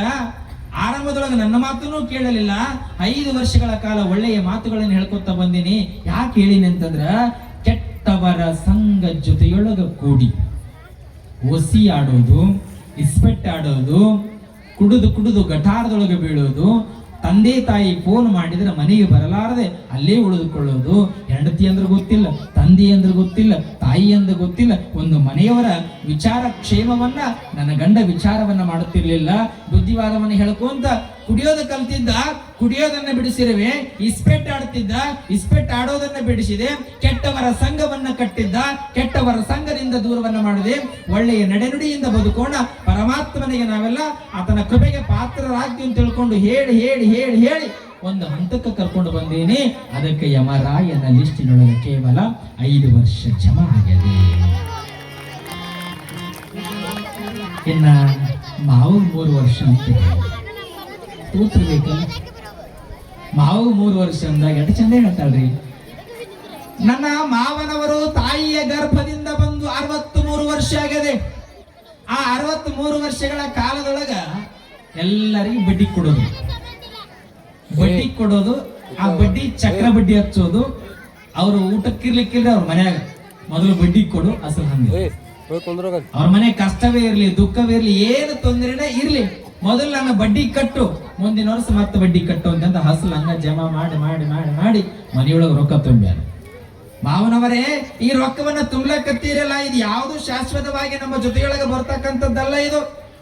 ಆರಂಭದೊಳಗೆ ನನ್ನ ಮಾತನ್ನು ಕೇಳಲಿಲ್ಲ. 5 ವರ್ಷಗಳ ಕಾಲ ಒಳ್ಳೆಯ ಮಾತುಗಳನ್ನು ಹೇಳ್ಕೊತ ಬಂದೀನಿ. ಯಾಕೆ ಹೇಳಿನಿ ಅಂತಂದ್ರ, ಕೆಟ್ಟವರ ಸಂಘ ಜೊತೆಯೊಳಗ ಕೂಡಿ ಒಸಿ ಆಡೋದು, ಇಸ್ಪೆಟ್ ಆಡೋದು, ಕುಡಿದು ಕುಡಿದು ಗಟಾರದೊಳಗೆ ಬೀಳೋದು, ತಂದೆ ತಾಯಿ ಫೋನ್ ಮಾಡಿದ್ರೆ ಮನೆಗೆ ಬರಲಾರದೆ ಅಲ್ಲೇ ಉಳಿದುಕೊಳ್ಳೋದು, ಹೆಂಡತಿ ಅಂದ್ರೆ ಗೊತ್ತಿಲ್ಲ, ತಂದೆ ಅಂದ್ರೆ ಗೊತ್ತಿಲ್ಲ, ತಾಯಿ ಅಂದ್ರೆ ಗೊತ್ತಿಲ್ಲ, ಒಂದು ಮನೆಯವರ ವಿಚಾರ ಕ್ಷೇಮವನ್ನ ನನ್ನ ಗಂಡ ವಿಚಾರವನ್ನ ಮಾಡುತ್ತಿರ್ಲಿಲ್ಲ, ಬುದ್ಧಿವಾದವನ್ನ ಹೇಳ್ಕೊಂತ ಕುಡಿಯೋದು ಕಲ್ತಿದ್ದ, ಕುಡಿಯೋದನ್ನ ಬಿಡಿಸಿರುವೆ, ಇಸ್ಪೆಟ್ ಆಡ್ತಿದ್ದ, ಇಸ್ಪೆಟ್ ಆಡೋದನ್ನ ಬಿಡಿಸಿದೆ, ಕೆಟ್ಟವರ ಸಂಘವನ್ನ ಕಟ್ಟಿದ್ದ, ಕೆಟ್ಟವರ ಸಂಘದಿಂದ ದೂರವನ್ನ ಮಾಡಿದೆ, ಒಳ್ಳೆಯ ನಡೆನುಡಿಯಿಂದ ಬದುಕೋಣ, ಪರಮಾತ್ಮನಿಗೆ ನಾವೆಲ್ಲ ಆತನ ಕೃಪೆಗೆ ಪಾತ್ರರಾಗ್ತೀವಿ ಅಂತ ತಿಳ್ಕೊಂಡು ಹೇಳಿ ಹೇಳಿ ಹೇಳಿ ಹೇಳಿ ಒಂದು ಹಂತಕ್ಕೆ ಕರ್ಕೊಂಡು ಬಂದೇನೆ. ಅದಕ್ಕೆ ಯಮರಾಯನ ಲಿಸ್ಟಿನೊಳಗೆ ಕೇವಲ 5 ವರ್ಷ ಜಮಾ ಆಗಿದೆ. ಇನ್ನ ಮಾವು 3 ವರ್ಷ ಅಂತ ತೂತ್ರಬೇಕಲ್ಲ, ಮಾವು 3 ವರ್ಷ ಅಂದಾಗ ಎಷ್ಟು ಚಂದ ಹೇಳ್ತಾಳ್ರಿ. ನನ್ನ ಮಾವನವರು ತಾಯಿಯ ಗರ್ಭದಿಂದ ಬಂದು 63 ವರ್ಷ ಆಗಿದೆ. ಆ 63 ವರ್ಷಗಳ ಕಾಲದೊಳಗ ಎಲ್ಲರಿಗೂ ಬಡ್ಡಿ ಕೊಡೋದು, ಬಡ್ಡಿ ಕೊಡೋದು, ಆ ಬಡ್ಡಿ ಚಕ್ರ ಬಡ್ಡಿ ಹಚ್ಚೋದು, ಅವರು ಊಟಕ್ಕಿರ್ಲಿಕ್ಕಿಲ್ಲ ಅವ್ರ ಮನ್ಯಾಗ ಮೊದಲು ಬಡ್ಡಿ ಕೊಡು ಅಸಲು ಹಂಗೆ, ಅವ್ರ ಮನೆ ಕಷ್ಟವೇ ಇರ್ಲಿ ದುಃಖವೇ ಇರ್ಲಿ ಏನು ತೊಂದರೆನೇ ಇರ್ಲಿ ಮೊದಲು ನನ್ನ ಬಡ್ಡಿ ಕಟ್ಟು, ಮುಂದಿನ ವರ್ಷ ಮತ್ತೆ ಬಡ್ಡಿ ಕಟ್ಟು ಅಂತ ಹಸಲು ಹಂಗ ಜಮಾ ಮಾಡಿ ಮಾಡಿ ಮಾಡಿ ಮಾಡಿ ಮನೆಯೊಳಗೆ ರೊಕ್ಕ ತುಂಬ್ಯಾರ. ಮಾವನವರೇ, ಈ ರೊಕ್ಕವನ್ನ ತುಂಬಲಕತ್ತೀರಲ್ಲ, ಇದು ಯಾವುದು ಶಾಶ್ವತವಾಗಿ ನಮ್ಮ ಜೊತೆಯೊಳಗೆ ಬರ್ತಕ್ಕಂಥದ್ದಲ್ಲ. ಇದು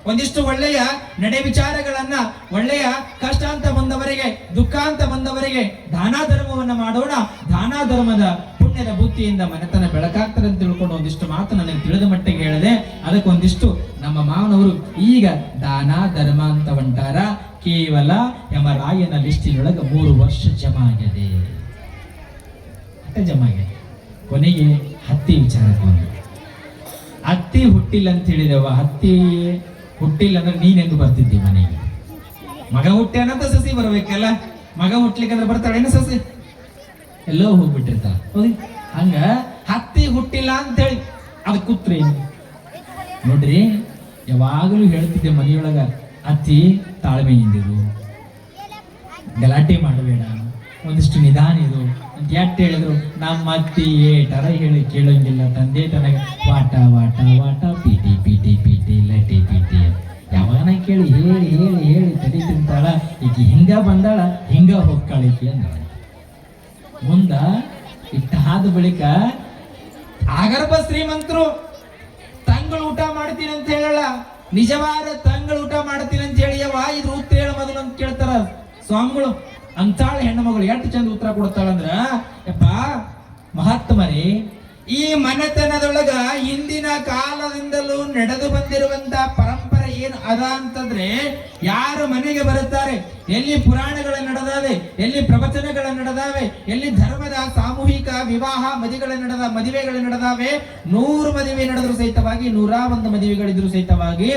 ಒಂದಿಷ್ಟು ಒಳ್ಳೆಯ ನಡೆ ವಿಚಾರಗಳನ್ನ, ಒಳ್ಳೆಯ ಕಷ್ಟ ಅಂತ ಬಂದವರಿಗೆ, ದುಃಖ ಅಂತ ಬಂದವರಿಗೆ ದಾನ ಧರ್ಮವನ್ನ ಮಾಡೋಣ. ದಾನ ಧರ್ಮದ ಪುಣ್ಯದ ಬುದ್ಧಿಯಿಂದ ಮನೆತನ ಬೆಳಕಾಗ್ತದೆ ಅಂತ ತಿಳ್ಕೊಂಡು ಒಂದಿಷ್ಟು ಮಾತು ನನಗೆ ತಿಳಿದ ಮಟ್ಟಿಗೆ ಹೇಳಿದೆ. ಅದಕ್ಕೆ ಒಂದಿಷ್ಟು ನಮ್ಮ ಮಾವನವರು ಈಗ ದಾನ ಧರ್ಮ ಅಂತ ಹೊಂಟಾರ. ಕೇವಲ ಯಮರಾಯನ ಲಿಸ್ಟಿನೊಳಗೆ 3 ವರ್ಷ ಜಮಾ ಆಗಿದೆ, ಜಮಾ ಆಗಿದೆ. ಕೊನೆಗೆ ಹತ್ತಿ ವಿಚಾರಕ್ಕೆ ಬಂದು, ಹತ್ತಿ ಹುಟ್ಟಿಲ್ಲ ಅಂತ ಹೇಳಿದವ, ಹತ್ತಿ ಹುಟ್ಟಿಲ್ಲ ಅಂದ್ರೆ ನೀನೆಂದು ಬರ್ತಿದ್ದಿ ಮನೆಗೆ? ಮಗ ಹುಟ್ಟ್ಯಾನಂತ ಸಸಿ ಬರ್ಬೇಕಲ್ಲ, ಮಗ ಹುಟ್ಲಿಕ್ಕಂದ್ರೆ ಬರ್ತಾಳೇನು ಸಸಿ? ಎಲ್ಲೋ ಹೋಗ್ಬಿಟ್ಟಿರ್ತಾಳ. ಹೌದು, ಹಂಗ ಹತ್ತಿ ಹುಟ್ಟಿಲ್ಲ ಅಂತ ಹೇಳಿ ಅದು ಕೂತ್ರಿ ನೋಡ್ರಿ. ಯಾವಾಗಲೂ ಹೇಳ್ತಿದ್ದೆ ಮನೆಯೊಳಗ, ಹತ್ತಿ ತಾಳ್ಮೆಯಿಂದಿರು, ಗಲಾಟೆ ಮಾಡಬೇಡ, ಒಂದಿಷ್ಟು ನಿಧಾನ ಇದು ಅಂತ ಯಾಟ್ ಹೇಳಿದ್ರು. ನಮ್ಮ ಅತ್ತಿ ಏಟರ ಹೇಳಿ ಕೇಳಂಗಿಲ್ಲ, ತಂದೆ ತನಗ ವಾಟ ವಾಟ ವಾಟ ಪೀಟಿ ಪೀಟಿ ಪೀಟಿ ಲಟಿ ಪೀಟಿ ಯಾವಾಗ ಕೇಳಿ ಹೇಳಿ ಹೇಳಿ ಹೇಳಿ ತಡಿ ತಿಂತಾಳ. ಈಗ ಹಿಂಗ ಬಂದಾಳ, ಹಿಂಗ ಹೋಗ್ಕಾಳಿಕೆ ಅಂದ. ಮುಂದ ಇಟ್ಟಾದ ಬಳಿಕ ಆಗರ್ಭ ಶ್ರೀಮಂತರು ತಂಗಳು ಊಟ ಮಾಡ್ತೀನಿ ಅಂತ ಹೇಳಲ್ಲ, ನಿಜವಾದ ತಂಗಳು ಊಟ ಮಾಡ್ತೀನಿ ಅಂತ ಹೇಳಿ ಯವ್ವ ಇದು ಉತ್ತರ ಹೇಳ ಮೊದಲು ಅಂತ ಕೇಳ್ತಾರ ಸ್ವಾಮಿಗಳು. ಅಂತಾಳ ಹೆಣ್ಣು ಮಗಳು ಎಷ್ಟು ಚಂದ ಉತ್ತರ ಕೊಡ್ತಾಳಂದ್ರ, ಯಪ್ಪ ಮಹಾತ್ಮರೇ, ಈ ಮನೆತನದೊಳಗ ಹಿಂದಿನ ಕಾಲದಿಂದಲೂ ನಡೆದು ಬಂದಿರುವಂತ ಪರಂಪರೆ ಏನು ಅದ ಅಂತಂದ್ರೆ, ಯಾರು ಮನೆಗೆ ಬರುತ್ತಾರೆ, ಎಲ್ಲಿ ಪುರಾಣಗಳು ನಡೆದಾವೆ, ಎಲ್ಲಿ ಪ್ರವಚನಗಳು ನಡೆದಾವೆ, ಎಲ್ಲಿ ಧರ್ಮದ ಸಾಮೂಹಿಕ ವಿವಾಹ ಮದುವೆಗಳು ನಡೆದಾವೆ, 100 ಮದುವೆ ನಡೆದ್ರು ಸಹಿತವಾಗಿ, 101 ಮದುವೆಗಳಿದ್ರು ಸಹಿತವಾಗಿ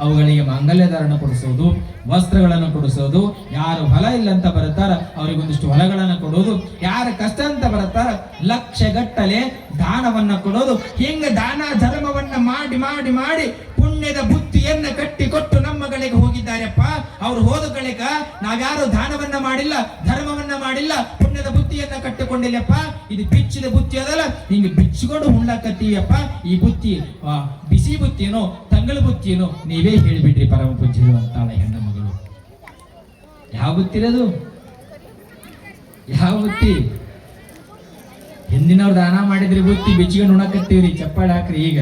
ಅವುಗಳಿಗೆ ಮಾಂಗಲ್ಯ ಧಾರಣ ಕೊಡಿಸೋದು, ವಸ್ತ್ರಗಳನ್ನು ಕೊಡಿಸೋದು, ಯಾರು ಹೊಲ ಇಲ್ಲ ಅಂತ ಬರುತ್ತಾರ ಅವರಿಗೊಂದಿಷ್ಟು ಹೊಲಗಳನ್ನು ಕೊಡೋದು, ಯಾರು ಕಷ್ಟ ಅಂತ ಬರುತ್ತಾರ ಲಕ್ಷಗಟ್ಟಲೆ ದಾನವನ್ನ ಕೊಡೋದು. ಹಿಂಗ ದಾನ ಧರ್ಮವನ್ನ ಮಾಡಿ ಮಾಡಿ ಮಾಡಿ ಪುಣ್ಯದ ಬುತ್ತಿಯನ್ನ ಕಟ್ಟಿಕೊಟ್ಟು ನಮ್ಮಗಳಿಗೆ ಹೋಗಿದ್ದಾರೆಪ್ಪ. ಅವ್ರು ಹೋದ ಬಳಿಕ ನಾವ್ಯಾರು ದಾನವನ್ನ ಮಾಡಿಲ್ಲ, ಧರ್ಮವನ್ನ ಮಾಡಿಲ್ಲ, ಪುಣ್ಯದ ಬುತ್ತಿಯನ್ನ ಕಟ್ಟಿಕೊಂಡಿಲ್ಲಪ್ಪ. ಇದು ಬಿಚ್ಚಿದ ಬುತ್ತಿ ಅದಲ್ಲ, ಹಿಂಗ ಬಿಚ್ಚಿಕೊಂಡು ಹುಣ್ಣಾಕತ್ತೀಯಪ್ಪ. ಈ ಬುತ್ತಿ ಬಿಸಿ ಬುತ್ತಿನೋ ತಂಗಳ ಬುತ್ತಿನೋ ನೀವೇ ಹೇಳಿಬಿಡ್ರಿ ಪರಮ ಪೂಜ್ಯರು ಅಂತಾಳ ಹೆಣ್ಣು ಮಗಳು. ಯಾವ ಬುತ್ತಿ ಇರೋದು? ಯಾವ ಬುತ್ತಿ? ಹಿಂದಿನವ್ರು ದಾನ ಮಾಡಿದ್ರಿ ಬುತ್ತಿ ಬಿಚ್ಚಿಕೊಂಡು ಉಣಕತ್ತೀವ್ರಿ, ಚಪ್ಪಾಳೆ ಹಾಕ್ರಿ. ಈಗ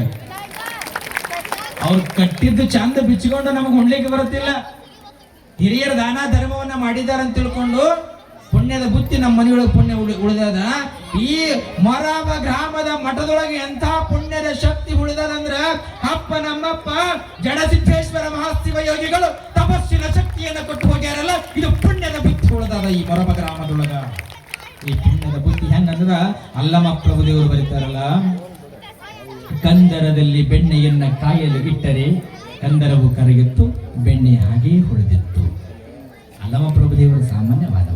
ಅವ್ರು ಕಟ್ಟಿದ್ದು ಚಂದ ಬಿಚ್ಚಿಕೊಂಡು ನಮಗೆ ಉಣ್ಲಿಕ್ಕೆ ಬರುತ್ತಿಲ್ಲ. ಹಿರಿಯರ ದಾನ ಧರ್ಮವನ್ನ ಮಾಡಿದಾರ ಅಂತ ತಿಳ್ಕೊಂಡು ಪುಣ್ಯದ ಬುತ್ತಿ ನಮ್ಮ ಮನೆಯೊಳಗೆ ಪುಣ್ಯ ಉಳಿದದ. ಈ ಮೊರಾಬ ಗ್ರಾಮದ ಮಠದೊಳಗೆ ಎಂಥ ಪುಣ್ಯದ ಶಕ್ತಿ ಉಳಿದದಂದ್ರ, ಅಪ್ಪ ನಮ್ಮಪ್ಪ ಜಡಸಿದ್ದೇಶ್ವರ ಮಹಾಶಿವ ಯೋಗಿಗಳು ತಪಸ್ಸಿನ ಶಕ್ತಿಯನ್ನ ಕೊಟ್ಟು ಹೋಗ್ಯಾರಲ್ಲ, ಇದು ಪುಣ್ಯದ ಬುತ್ತಿ ಉಳಿದದ ಈ ಮೊರಾಬ ಗ್ರಾಮದೊಳಗ. ಈ ಪುಣ್ಯದ ಬುತ್ತಿ ಹೆಂಗಂದ್ರ ಅಲ್ಲಮ ಪ್ರಭುದೇವರು ಬರೀತಾರಲ್ಲ, ಕಂದರದಲ್ಲಿ ಬೆಣ್ಣೆಯನ್ನ ಕಾಯಲು ಇಟ್ಟರೆ ಕಂದರವು ಕರಗಿತ್ತು, ಬೆಣ್ಣೆ ಹಾಗೇ ಹೊಳೆದಿತ್ತು. ಅಲ್ಲಮ ಪ್ರಭುದೇವರು ಸಾಮಾನ್ಯವಾದ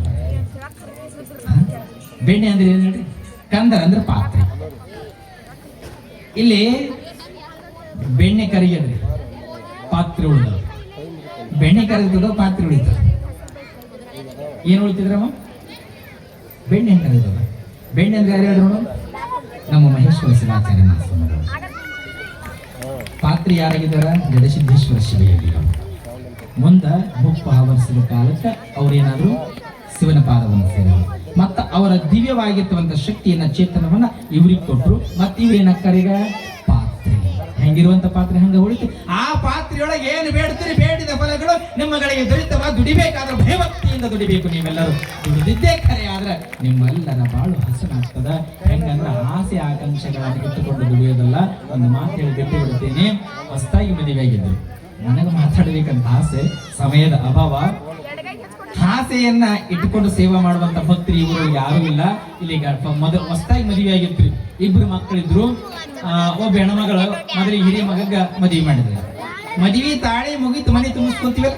ಬೆಣ್ಣೆ ಅಂದ್ರೆ ಏನ್ ಹೇಳ್ರಿ? ಕಂದರ ಅಂದ್ರೆ ಪಾತ್ರೆ. ಇಲ್ಲಿ ಬೆಣ್ಣೆ ಕರಗಿದ್ರಿ, ಪಾತ್ರೆ ಉಳಿದ. ಬೆಣ್ಣೆ ಕರಗಿದ ಪಾತ್ರೆ ಉಳಿತ. ಏನ್ ಉಳಿತಿದ್ರಮ್ಮ? ಬೆಣ್ಣೆ ಹೆಂಗ್ ಕರಗಿದ? ಬೆಣ್ಣೆ ಅಂದ್ರೆ ಯಾರು ಹೇಳಿದ್ರು? ನಮ್ಮ ಮಹೇಶ್ವರ ಶಿವಾಚಾರ್ಯ ಮಾಸ್ವಾಮಿಗಳು. ಪಾತ್ರೆ ಯಾರಾಗಿದ್ದಾರ? ಜಡಸಿದ್ದೇಶ್ವರ ಶಿವಯೋಗಿಗಳು. ಮುಂದೆ ಮುಪ್ಪು ಆವರಿಸಿದ ಕಾಲಕ್ಕೆ ಅವ್ರೇನಾದ್ರು ಶಿವನ ಪಾದವನ್ನು ಸೇರಿದ್ರು. ಮತ್ತ ಅವರ ದಿವ್ಯವಾಗಿರ್ತವಂತ ಶಕ್ತಿಯನ್ನ ಚೇತನವನ್ನ ಇವ್ರಿಗೆ ಕೊಟ್ರು. ಮತ್ತ ಇವ್ರೇನಕ್ಕರೀಗ ಪಾತ್ರೆ, ಹೆಂಗಿರುವಂತ ಪಾತ್ರೆ ಹಂಗ ಉಳಿತು. ಆ ಪಾತ್ರೆಯೊಳಗೆ ಏನು ಬೇಡ್ತೀರಿ, ಬೇಡಿದ ಫಲಗಳು ನಿಮ್ಮಗಳಿಗೆ ದೊರೆತವ. ದುಡಿಬೇಕಾದ್ರೆ ಭಯಭಕ್ತಿಯಿಂದ ದುಡಿಬೇಕು. ನೀವೆಲ್ಲರೂ ದುಡಿದಿದ್ದೇ ಖರೆ ಆದ್ರೆ ನಿಮ್ಮೆಲ್ಲರ ಬಾಳು ಹಸನಾಗ್ತದ. ಹೆಂಗಂದ್ರೆ ಆಸೆ ಆಕಾಂಕ್ಷೆಗಳನ್ನು ಇಟ್ಟುಕೊಂಡು ದುಡಿಯೋದಲ್ಲ. ಒಂದು ಮಾತು ಹೇಳಿ ಬಿಟ್ಟು ಬಿಡುತ್ತೇನೆ. ಹೊಸದಾಗಿ ಮದುವೆ ಆಗಿದ್ದು, ನನಗೆ ಮಾತಾಡ್ಬೇಕಂತ ಆಸೆ, ಸಮಯದ ಅಭಾವ. ಆಸೆಯನ್ನ ಇಟ್ಟುಕೊಂಡು ಸೇವಾ ಮಾಡುವಂತ ಭಕ್ತರು ಇವರು ಯಾರು ಇಲ್ಲ. ಇಲ್ಲಿ ಮೊದಲು ಹೊಸದಾಗಿ ಮದುವೆ ಆಗಿರ್ತೀರಿ, ಇಬ್ರು ಮಕ್ಕಳಿದ್ರು. ಒಬ್ಬ ಹೆಣ್ಮಗಳು ಮೊದಲಿಗೆ ಹಿರಿಯ ಮಗಗ ಮದುವೆ ಮಾಡಿದ್ರು. ಮದುವೆ ತಾಳಿ ಮುಗಿತು, ಮನೆ ತುಂಬಿಸ್ಕೊಂತೀವಲ್ಲ,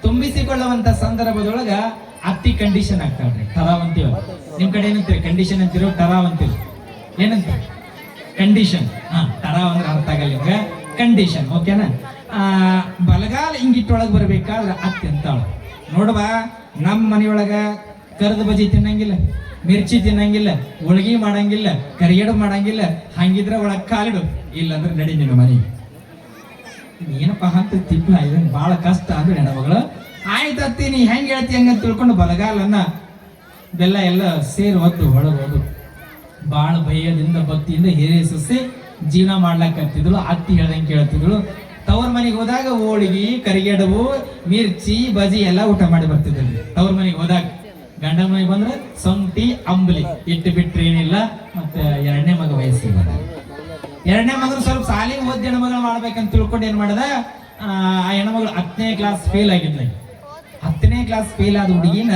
ತುಂಬಿಸಿಕೊಳ್ಳುವಂತ ಸಂದರ್ಭದೊಳಗ ಅತ್ತಿ ಕಂಡೀಷನ್ ಆಗ್ತಾಳ್ರಿ. ಟರಾವ್ ಅಂತೀವ. ನಿಮ್ ಕಡೆ ಏನಂತೀರಿ? ಕಂಡೀಷನ್ ಅಂತಿರೋ, ಟರಾವ್ ಅಂತೀರಿ. ಏನಂತ ಕಂಡೀಷನ್? ಟರಾವ್ ಅಂದ್ರೆ ಅರ್ಥ ಆಗಲ್ಲ ನಿಮ್ಗೆ. ಕಂಡೀಷನ್ ಓಕೆನಾ? ಬಲಗಾಲ ಹಿಂಗಿಟ್ಟೊಳಗೆ ಬರ್ಬೇಕಾದ್ರೆ ಅತ್ತಿ ಅಂತಾಳ, ನೋಡುವ ನಮ್ಮ ಮನೆಯೊಳಗ ಕರ್ದ ಬಜಿ ತಿನ್ನಂಗಿಲ್ಲ, ಮಿರ್ಚಿ ತಿನ್ನಂಗಿಲ್ಲ, ಹೋಳ್ಗಿ ಮಾಡಂಗಿಲ್ಲ, ಕರಿಗಡು ಮಾಡಂಗಿಲ್ಲ. ಹಂಗಿದ್ರೆ ಒಳಗ್ ಕಾಲಿಡು, ಇಲ್ಲಂದ್ರೆ ನಡಿ ನಿನ್ನ ಮನೆಗೆ. ಏನಪ್ಪಾ ಅಂತ ತಿಪ್ಲ ಇದನ್ ಬಹಳ ಕಷ್ಟ ಅಂದ್ರೆ ಹೆಣ್ಮಗಳು. ಆಯ್ತತ್ತಿ ನೀ ಹೆಂಗ್ ಹೇಳ್ತಿ ಹಂಗ ತಿಳ್ಕೊಂಡು ಬಲಗಾಲನ್ನ ಬೆಲ್ಲ ಎಲ್ಲ ಸೇರಿ ಹೊತ್ತು ಹೊಳಗೋದು. ಬಾಳ ಭಯದಿಂದ ಭಕ್ತಿಯಿಂದ ಹಿರಿಯ ಸೊಸೆ ಜೀವನ ಮಾಡ್ಲಾಕತ್ತಿದ್ಳು. ಅತ್ತಿ ಹೇಳ್ದಂಗೆ ಕೇಳ್ತಿದ್ಳು. ತವ್ರ ಮನೆಗೆ ಹೋದಾಗ ಹೋಳಿಗೆ, ಕರಿಗಡಬು, ಮಿರ್ಚಿ, ಬಜಿ ಎಲ್ಲ ಊಟ ಮಾಡಿ ಬರ್ತಿದ್ರಿ ತವ್ರ ಮನೆಗೆ ಹೋದಾಗ. ಗಂಡನ ಮನೆಗೆ ಬಂದ್ರೆ ಸೊಂಟಿ ಅಂಬಲಿ ಇಟ್ಟು ಬಿಟ್ರೆ ಏನಿಲ್ಲ. ಮತ್ತೆ ಎರಡನೇ ಮಗ ವಯಸ್ಸಿಗೆ ಬಂದ. ಎರಡನೇ ಮಗನ ಸ್ವಲ್ಪ ಸಾಲಿ ಓದಿ ಹೆಣ್ಮಗಳು ಮಾಡ್ಬೇಕಂತ ತಿಳ್ಕೊಂಡು ಏನ್ ಮಾಡದ, ಆ ಹೆಣ್ಮಗಳು 10ನೇ ಕ್ಲಾಸ್ ಫೇಲ್ ಆಗಿದ್ಲ. 10ನೇ ಕ್ಲಾಸ್ ಫೇಲ್ ಆದ ಹುಡುಗಿನ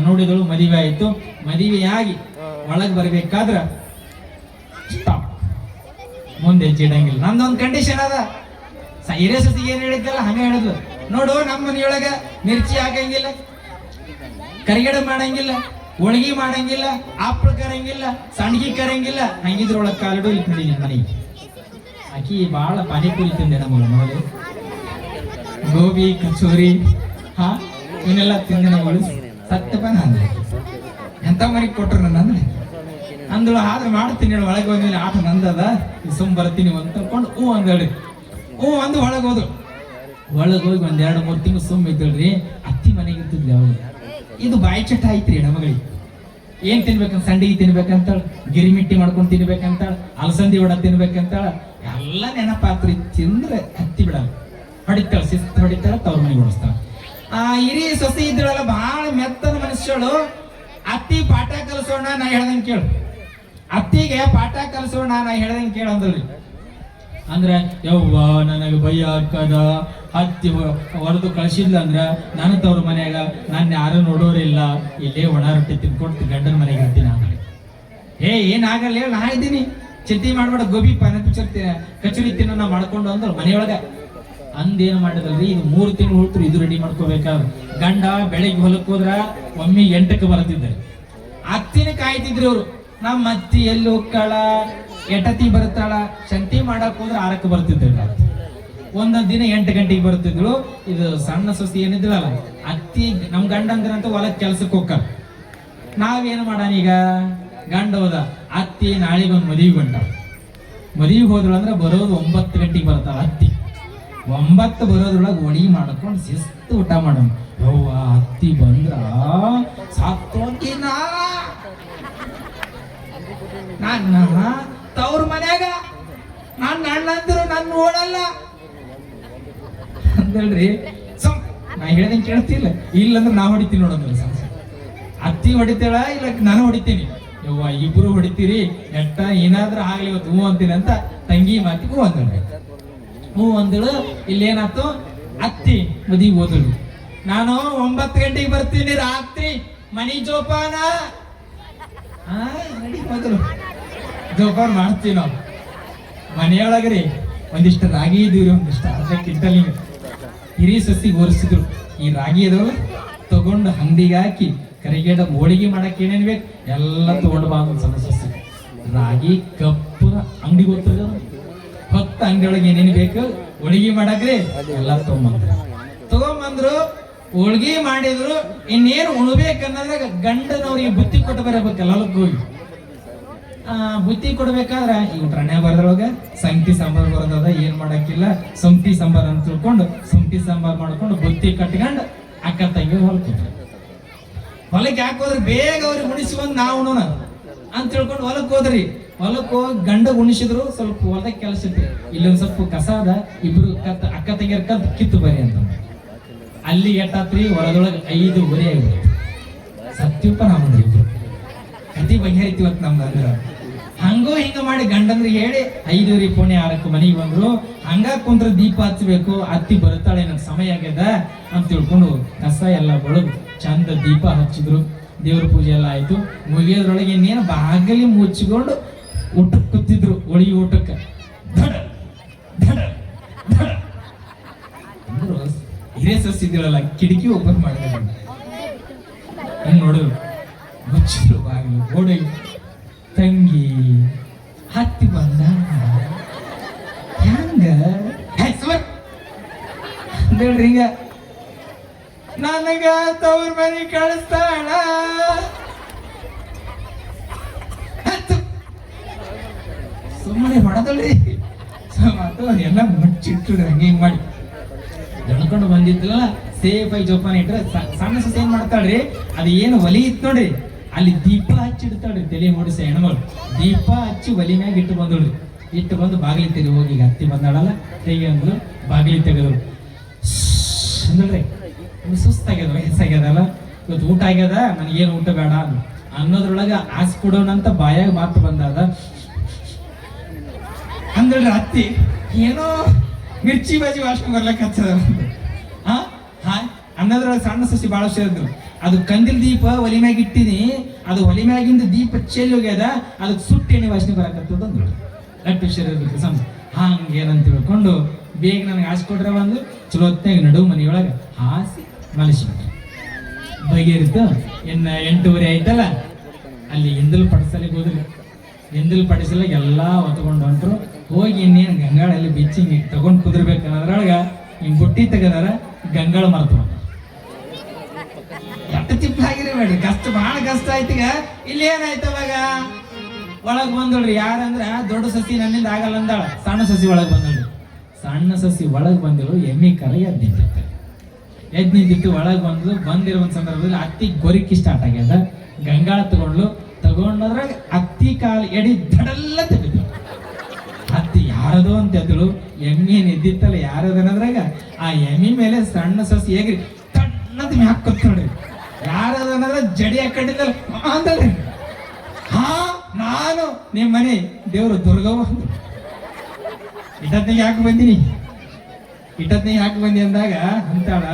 ನೋಡಿದಳು. ಮದುವೆ ಆಯ್ತು. ಮದುವೆಯಾಗಿ ಒಳಗೆ ಬರ್ಬೇಕಾದ್ರ ಸ್ಟಾಪ್, ಮುಂದೆ ಹೆಜ್ಜೆ ಇಡಂಗಿಲ್ಲ. ನಂದೊಂದು ಕಂಡೀಷನ್ ಅದ. ಹಿರಿಯ ಸೊಸಿಗೆ ಏನ್ ಹೇಳಿದ್ದಲ್ಲ ಹಂಗ ಹೇಳಿದ್ಲು. ನೋಡು, ನಮ್ಮ ಮನೆಯೊಳಗ ಮಿರ್ಚಿ ಹಾಕಂಗಿಲ್ಲ, ಕರಿಗಡ ಮಾಡಂಗಿಲ್ಲ, ಹೋಳಿಗೆ ಮಾಡಂಗಿಲ್ಲ, ಹಪ್ಪಳ ಕರಂಗಿಲ್ಲ, ಸಂಡ್ಗಿ ಕರಂಗಿಲ್ಲ. ಹಂಗಿದ್ರೊಳಗೆ ಕಾಲಿಡು, ಇಲ್ಲಿ ನಡಿ ನಿನ್ ಮನೆಗೆ. ಆಕಿ ಬಾಳ ಪಾನಿಪುರಿ ತಿಂದೆ ನಮ್ಮಗಳು ಮೊದಲು, ಗೋಬಿ ಕಚೋರಿ ಇವನ್ನೆಲ್ಲ ತಿಂದೆ ನಮ್ಮಗಳು. ಸತ್ಯಪಾನ ಅಂದ್ರೆ ಎಂತ ಮನೆಗೆ ಕೊಟ್ರು ನನ್ನ ಅಂದ್ರೆ ಅಂದಳು. ಆದ್ರೆ ಮಾಡ್ತೀನಿ ಹೇಳಿ ಒಳಗೆ ಹೋದ್ಮೇಲೆ ಆಟ ನಂದದ, ಸುಮ್ ಬರ್ತೀನಿ ಅಂತ ತಕೊಂಡು ಹ್ಞೂ ಅಂದೇಳಿ. ಹ್ಞೂ ಅಂದು ಒಳಗೆ ಹೋದ್ರು. ಒಳಗೆ ಹೋಗಿ 1-2-3 ತಿಂಗಳು ಸುಮ್ ಇದ್ದಳ್ರಿ. ಅತ್ತಿ ಮನೆಗೆ ಇರ್ತಿದ್ಲಿ ಅವಾಗ. ಇದು ಬಾಯಿ ಚಟ ಐತ್ರಿ ಹೆಣ್ಮಗಳಿಗೆ. ಏನ್ ತಿನ್ಬೇಕಂತ, ಸಂಡಿಗೆ ತಿನ್ಬೇಕಂತಾಳ, ಗಿರಿಮಿಟ್ಟಿ ಮಾಡ್ಕೊಂಡು ತಿನ್ಬೇಕಂತಾಳ, ಅಲಸಂದಿ ವಡ ತಿನ್ಬೇಕಂತಾಳ. ಎಲ್ಲ ನೆನಪಾತ್ರಿ. ತಿಂದ್ರೆ ಹತ್ತಿ ಬಿಡಲ್ಲ, ಹೊಡಿತಾಳ, ಶಿಸ್ತು ಹೊಡಿತಾಳ, ತವ್ರ ಮನೆಗೆ ಓಡಿಸ್ತಾಳ. ಹಿರಿಯ ಸೊಸೆ ಇದ್ರಲ್ಲ ಬಹಳ ಮೆತ್ತನ ಮನುಷ್ಯಳು. ಅತ್ತಿ ಪಾಠ ಕಲಿಸೋಣ, ನಾ ಹೇಳ್ದಂಗೆ ಕೇಳು. ಅತ್ತಿಗೆ ಪಾಠ ಕಲಿಸೋಣ, ನಾ ಹೇಳ್ದಂಗೆ ಕೇಳು ಅಂದ್ರಿ. ಅಂದ್ರ ಯವ್ವ ನನಗೆ ಭಯ ಹಾಕದ, ಹತ್ತಿ ಹೊರದು ಕಳಿಸಿದ್ಲ ಅಂದ್ರ ನಾನು ತವ್ರ ಮನ್ಯಾಗ ನಾನು ಯಾರು ನೋಡೋರಿಲ್ಲ, ಇಲ್ಲೇ ಒಣ ರೊಟ್ಟಿ ತಿನ್ಕೊಡ್ತೀನಿ, ಗಂಡನ ಮನೆಗೆ ಇರ್ತೀನಿ. ಆಮೇಲೆ ಏನಾಗಲ್ಲ ಹೇಳಿ, ನಾ ಇದ್ದೀನಿ, ಚಿಂತೆ ಮಾಡ್ಬೇಡ, ಗೋಬಿ ಕಚೋರಿ ತಿನ್ನ ನಾ ಮಾಡ್ಕೊಂಡು ಅಂದ್ರು ಮನೆಯೊಳಗ. ಅಂದೇನು ಮಾಡಿದಲ್ರಿ, ಇದು 3 ತಿಂಗಳು ಉಳ್ತ್ರು. ಇದು ರೆಡಿ ಮಾಡ್ಕೋಬೇಕಾದ್ರೆ ಗಂಡ ಬೆಳಿಗ್ಗೆ ಹೊಲಕ್ಕೆ ಹೋದ್ರ ಒಮ್ಮೆ 8ಕ್ಕೆ ಬರ್ತಿದ್ದಾರೆ. ಅತ್ತಿನ ಕಾಯ್ತಿದ್ರಿ ಅವ್ರು. ನಮ್ಮ ಅತ್ತಿ ಎಲ್ಲಿ ಹೋಗ್ತಾಳ, ಎಟತಿ ಬರ್ತಾಳ. ಶಂತಿ ಮಾಡಕ್ ಹೋದ್ರೆ 6ಕ್ಕೆ ಬರ್ತಿದ್ದ. ಒಂದೊಂದ್ ದಿನ 8 ಗಂಟೆಗೆ ಬರ್ತಿದ್ರು. ಇದು ಸಣ್ಣ ಸೊಸಿ ಏನಿದ್ರಲ್ಲ ಅತ್ತಿ, ನಮ್ ಗಂಡ ಅಂದ್ರಂತ ಹೊಲಕ್ ಕೆಲ್ಸಕ್ಕೆ ಹೋಗ್ತಾರ. ನಾವೇನು ಮಾಡೋಣ ಈಗ? ಗಂಡ ಹೋದ, ಅತ್ತಿ ನಾಳೆಗೊಂದು ಮದುವೆ ಗಂಟ. ಮದುವೆಗೆ ಹೋದ್ರು ಅಂದ್ರೆ ಬರೋದು 9 ಗಂಟೆಗೆ ಬರ್ತಾಳ ಅತ್ತಿ. 9 ಬರೋದ್ರೊಳಗೆ ಹೋಳಿಗೆ ಮಾಡ್ಕೊಂಡು ಶಿಸ್ತು ಊಟ ಮಾಡೋಣ. ಯವ್ವ ಅತ್ತಿ ಬಂದ್ರ ಸಾಕ್ತೋತಿನ ನನ್ನ ತವ್ರ ಮನ್ಯಾಗ ನನ್ನ ಅಣ್ಣಂದಿರು ನನ್ನ ನೋಡಲ್ಲ ಅಂದಲ್ರಿ. ನಾ ಹೇಳ್ದಂಗೆ ಕೇಳ್ತಿಲ್ಲ, ಇಲ್ಲಂದ್ರೆ ನಾ ಹೊಡಿತೀನಿ ನೋಡಂದ್ರೆ. ಅತ್ತಿ ಹೊಡಿತಾಳ, ಇಲ್ಲ ನಾನು ಹೊಡಿತೀನಿ. ಯವ್ವ ಇಬ್ರು ಹೊಡಿತೀರಿ, ಎಟ್ಟ ಏನಾದ್ರೂ ಆಗ್ಲಿ ಇವತ್ತು ಹೂ ಅಂತೀನಿ ಅಂತ ತಂಗಿ ಮಾತಿಗೆ ಹೂ ಅಂದಳ್ರಿ. ಹೂ ಅಂದಳು. ಇಲ್ಲೇನಾಯ್ತು, ಅತ್ತಿ ಮದಿಗೆ ಹೋದಳು. ನಾನು 9 ಗಂಟೆಗೆ ಬರ್ತೀನಿ ರಾತ್ರಿ, ಮನಿ ಜೋಪಾನ ನಡಿ ಮೊದಲು ಜೋಪಾನ ಮಾಡ್ತೀವಿ ನಾವು ಮನೆಯೊಳಗ್ರಿ. ಒಂದಿಷ್ಟು ರಾಗಿ ಇದೀವ್ರಿ, ಒಂದಿಷ್ಟು ಅರ್ಧ ಕ್ವಿಂಟಲ್. ಹಿರಿಯ ಸಸಿಗೆ ಓರಿಸಿದ್ರು. ಈ ರಾಗಿ ಇದಾವಲ್ಲ ತಗೊಂಡು ಅಂಗಡಿಗೆ ಹಾಕಿ ಕರಿಗೇಡ ಹೋಳಿಗೆ ಮಾಡಕ್ಕೆ ಏನೇನು ಬೇಕು ಎಲ್ಲ ತಗೊಂಡು ಬಾ ಸಣ್ಣ ಸಸಿ. ರಾಗಿ ಕಪ್ಪು ಅಂಗಡಿಗೆ ಹೋಗ್ತದ, 10 ಅಂಗಡಿಯೊಳಗೆ ಏನೇನು ಬೇಕು ಹೋಳಿಗೆ ಮಾಡಕ್ರಿ ಎಲ್ಲ ತಗೊಂಬಂದ್ರು. ಹೋಳಿಗೆ ಮಾಡಿದ್ರು. ಇನ್ನೇನು ಉಣ್ಬೇಕನ್ನೋದ್ರಾಗ ಗಂಡನವ್ರಿಗೆ ಬುತ್ತಿ ಕೊಟ್ಟು ಬರಬೇಕಲ್ಲ ಹೊಲಕ್ಕೆ ಹೋಗಿ. ಬುತ್ತಿ ಕೊಡ್ಬೇಕಾದ್ರೆ ಈಗ ಟ್ರಣ್ಯ ಬರ್ದೊಳಗ ಸಂಗತಿ ಸಾಂಬಾರ್ ಬರೋದದ ಏನ್ ಮಾಡಕ್ಕಿಲ್ಲ ಸಂಗತಿ ಸಾಂಬಾರ್ ಅಂತ ತಿಳ್ಕೊಂಡು ಸಂಗತಿ ಸಾಂಬಾರ್ ಮಾಡ್ಕೊಂಡು ಬುತ್ತಿ ಕಟ್ಕೊಂಡು ಅಕ್ಕ ತಂಗಿ ಹೊಲ್ಕೊಟ್ರು. ಹೊಲಕ್ಕೆ ಯಾಕೆ ಹೋದ್ರಿ ಬೇಗ ಅವ್ರಿಗೆ ಉಣಿಸಿ ಬಂದ್ ನಾವು ಅಂತ ತಿಳ್ಕೊಂಡು ಹೊಲಕ್ ಹೋದ್ರಿ. ಹೊಲಕ್ ಹೋಗಿ ಗಂಡ ಉಣಿಸಿದ್ರು. ಸ್ವಲ್ಪ ಹೊಲಕ್ಕೆ ಕೆಲಸ ಇತ್ತು, ಇಲ್ಲೊಂದ್ ಸ್ವಲ್ಪ ಕಸ ಅದ, ಇಬ್ರು ಅಕ್ಕ ತಂಗಿಯರ್ ಕಲ್ತ್ ಕಿತ್ತು ಬರಿ ಅಂತ. ಅಲ್ಲಿ ಎಟ್ಟಾತ್ರಿ ಹೊಲದೊಳಗೆ 5:30 ಆಗಿದ್ರು. ಸತ್ಯಪ್ಪ ನಮ್ಮಂದ್ರಿ ಇಬ್ರು ಕತಿ ಬಗೆಹರಿತಿವತ್ ನಮ್ದು ಅಂದ್ರ. ಹಂಗೋ ಹಿಂಗ ಮಾಡಿ ಗಂಡಂದ್ರೆ ಹೇಳಿ 5:30 ಪೌಣೆ 6 ಮನೆಗೆ ಬಂದ್ರು. ಹಂಗ ಕುಂತ್ರ ದೀಪ ಹಚ್ಚಬೇಕು, ಅತ್ತಿ ಬರುತ್ತಾಳೆ ನನ್ ಸಮಯ ಆಗ್ಯದ ಅಂತ ತಿಳ್ಕೊಂಡು ಕಸ ಎಲ್ಲ ಬೆಳಗ್ ಚಂದ ದೀಪ ಹಚ್ಚಿದ್ರು. ದೇವ್ರ ಪೂಜೆ ಎಲ್ಲ ಆಯ್ತು. ಮುಗಿಯೋದ್ರೊಳಗೆ ಇನ್ನೇನು ಬಾಗಲಿ ಮುಚ್ಚಿಕೊಂಡು ಊಟಕ್ಕೆ ಕೂತಿದ್ರು. ಒಳಗಿ ಊಟಕ್ಕೆ ಅಂದ್ರು ಹಿರೇ ಸಸ್ತಿದ್ರಲ್ಲ ಕಿಟಕಿ ಓಪನ್ ಮಾಡಿದ್ರು. ಹೆಂಗ್ ನೋಡಿದ್ರು ಮುಚ್ಚಿದ್ರು ಬಾಗಿಲು. ಓಡಿ ತಂಗಿ ಹತ್ತಿ ಬಂದ ಹೆಂಗ ಹೇಳ್ರಿ ಹಿಂಗ ನನಗ ತವ್ರ ಮನೆ ಕಳಿಸ್ತಾಳ ಸುಮ್ಮನೆ ಮಾಡದಲ್ರಿ ಎಲ್ಲ ಮುಚ್ಚಿಟ್ಟು ಹಂಗೆ ಹಿಂಗ್ ಮಾಡಿ ಜಣ್ಕೊಂಡು ಬಂದಿದ್ದಲ್ಲ ಸೇಫ್ ಆಗಿ ಜೋಪಾನ ಇಟ್ರೆ ಸಣ್ಣ ಸಸಿ ಏನ್ ಮಾಡ್ತಾಳ್ರಿ, ಅದು ಏನು ಒಲಿ ಇತ್ತು ನೋಡ್ರಿ ಅಲ್ಲಿ ದೀಪ ಹಚ್ಚಿಡ್ತಾಳ್ರಿ. ತಲೆ ಮೂಡಿಸ ಹೆಣ್ಮಗಳು ದೀಪ ಹಚ್ಚಿ ಒಲಿ ಮ್ಯಾಗ ಇಟ್ಟು ಬಂದಳ್ರಿ. ಇಟ್ಟು ಬಂದು ಬಾಗಿಲಿ ತೆಗಿ ಹೋಗಿ ಈಗ ಹತ್ತಿ ಬಂದಾಳಲ್ಲ ತೆಗಿ ಅಂದ್ರು. ಬಾಗಿಲಿ ತೆಗೆದ್ರು ಅಂದ್ರಿ. ಸುಸ್ತಾಗ್ಯದ, ವಯಸ್ಸಾಗ್ಯದಲ್ಲ, ಇವತ್ತು ಊಟ ಆಗ್ಯದ, ನನಗೇನು ಊಟ ಬೇಡ ಅನ್ನೋದ್ರೊಳಗ ಆಸೆ ಕೊಡೋಣ ಅಂತ ಬಾಯಾಗ ಮಾತು ಬಂದಾದ ಅಂದ್ರಿ. ಹತ್ತಿ ಏನೋ ಮಿರ್ಚಿ ಬಾಜಿ ವಾಸನೆ ಬರ್ಲಕ್ಕ ಹಚ್ಚದ ಅನ್ನೋದ್ರೊಳಗೆ ಸಣ್ಣ ಸಸಿ ಭಾಳ ಸೇರಿದ್ರು. ಅದು ಕಂದಿಲ್ ದೀಪ ಒಲಿ ಮ್ಯಾಗ ಇಟ್ಟಿನಿ, ಅದು ಒಲಿ ಮ್ಯಾಗಿಂದ ದೀಪ ಚೆಲ್ಲಿ ಹೋಗ್ಯದ, ಅದಕ್ಕೆ ಸುಟ್ಟು ಎಣ್ಣೆ ವಾಸನೆ ಬರಕತ್ತದ ಅಂದ್ರು. ಲಟ್ಟು ಶರೀರಕ್ಕೆ ಸಮ ಹಂಗೇನಂತ ತಿಳ್ಕೊಂಡು ಬೇಗ ನನಗೆ ಆಸೆ ಕೊಟ್ರೆ ಒಂದು ಚಲೋ ಹೊತ್ತಾಗ ನಡುವು ಮನೆಯೊಳಗೆ ಹಾಸಿ ಮಲಸಿಬಿಟ್ರು. ಬಗೆಯಿರಿತು. ಇನ್ನು 8:30 ಆಯ್ತಲ್ಲ, ಅಲ್ಲಿ ಎಂದಲ್ ಪಡಿಸಲಿಗೆ ಹೋದ್ರಿ. ಎಂದಲ್ ಪಡಿಸಲಿಗೆ ಎಲ್ಲ ಹೊತ್ಕೊಂಡು ಹೊಂಟ್ರು. ಹೋಗಿ ಇನ್ನೇನು ಗಂಗಾಳಲ್ಲಿ ಬಿಚ್ಚಿಂಗ್ ತಗೊಂಡು ಕುದಿರ್ಬೇಕು ಅನ್ನೋದ್ರೊಳಗ ಹಿಂಗೆ ಬುಟ್ಟಿ ತೆಗದಾರ, ಗಂಗಾಳ ಮರ್ತು ಎಷ್ಟು ತಿಪ್ಪಾಗಿರಬೇಡ್ರಿ. ಕಷ್ಟ ಭಾಳ ಕಷ್ಟ ಆಯ್ತೀಗ. ಇಲ್ಲಿ ಏನಾಯ್ತು ಅವಾಗ ಒಳಗ್ ಬಂದಳ್ರಿ. ಯಾರಂದ್ರ ದೊಡ್ಡ ಸಸಿ ನನ್ನಿಂದ ಆಗಲ್ಲ ಅಂದಾಳ. ಸಣ್ಣ ಸಸಿ ಒಳಗ್ ಬಂದಳ್ರಿ. ಸಣ್ಣ ಸಸಿ ಒಳಗ್ ಬಂದಿಳು. ಎಮ್ಮಿ ಕರ ಎದ್ ನಿಂತಿತ್ತು. ಒಳಗ್ ಬಂದಿರೋ ಒಂದ್ ಸಂದರ್ಭದಲ್ಲಿ ಅತ್ತಿ ಗೊರಿಕಿ ಸ್ಟಾರ್ಟ್ ಆಗ್ಯದ. ಗಂಗಾಳ ತಗೊಂಡದ್ರಾಗ ಅತ್ತಿ ಕಾಲು ಎಡಿ ದಡಲ್ಲ ತೆಗೆದು ಅತ್ತಿ ಯಾರದೋ ಅಂತ ಎದ್ದಳು. ಎಮ್ಮಿ ಏನ್ ಎದ್ದಿತ್ತಲ್ಲ ಯಾರದನದ್ರಾಗ ಆ ಎಮ್ಮಿ ಮೇಲೆ ಸಣ್ಣ ಸಸಿ ಹೇಗ್ರಿ ತಣ್ಣದ ಮ್ಯಾಕ್ ಕೊತ್ ನೋಡ್ರಿ. ಯಾರದನದ್ರ ಜಡಿ ಹಾಕೊಂಡಿದ್ದಲ್ಲ ಅಂದಲ್ರಿ. ನಾನು ನಿಮ್ಮ ಮನೆ ದೇವ್ರು ದುರ್ಗವ್ವ ಇಟ್ಟತ್ನಿಗೆ ಯಾಕೆ ಬಂದಿ ಅಂದಾಗ ಅಂತಾಳ,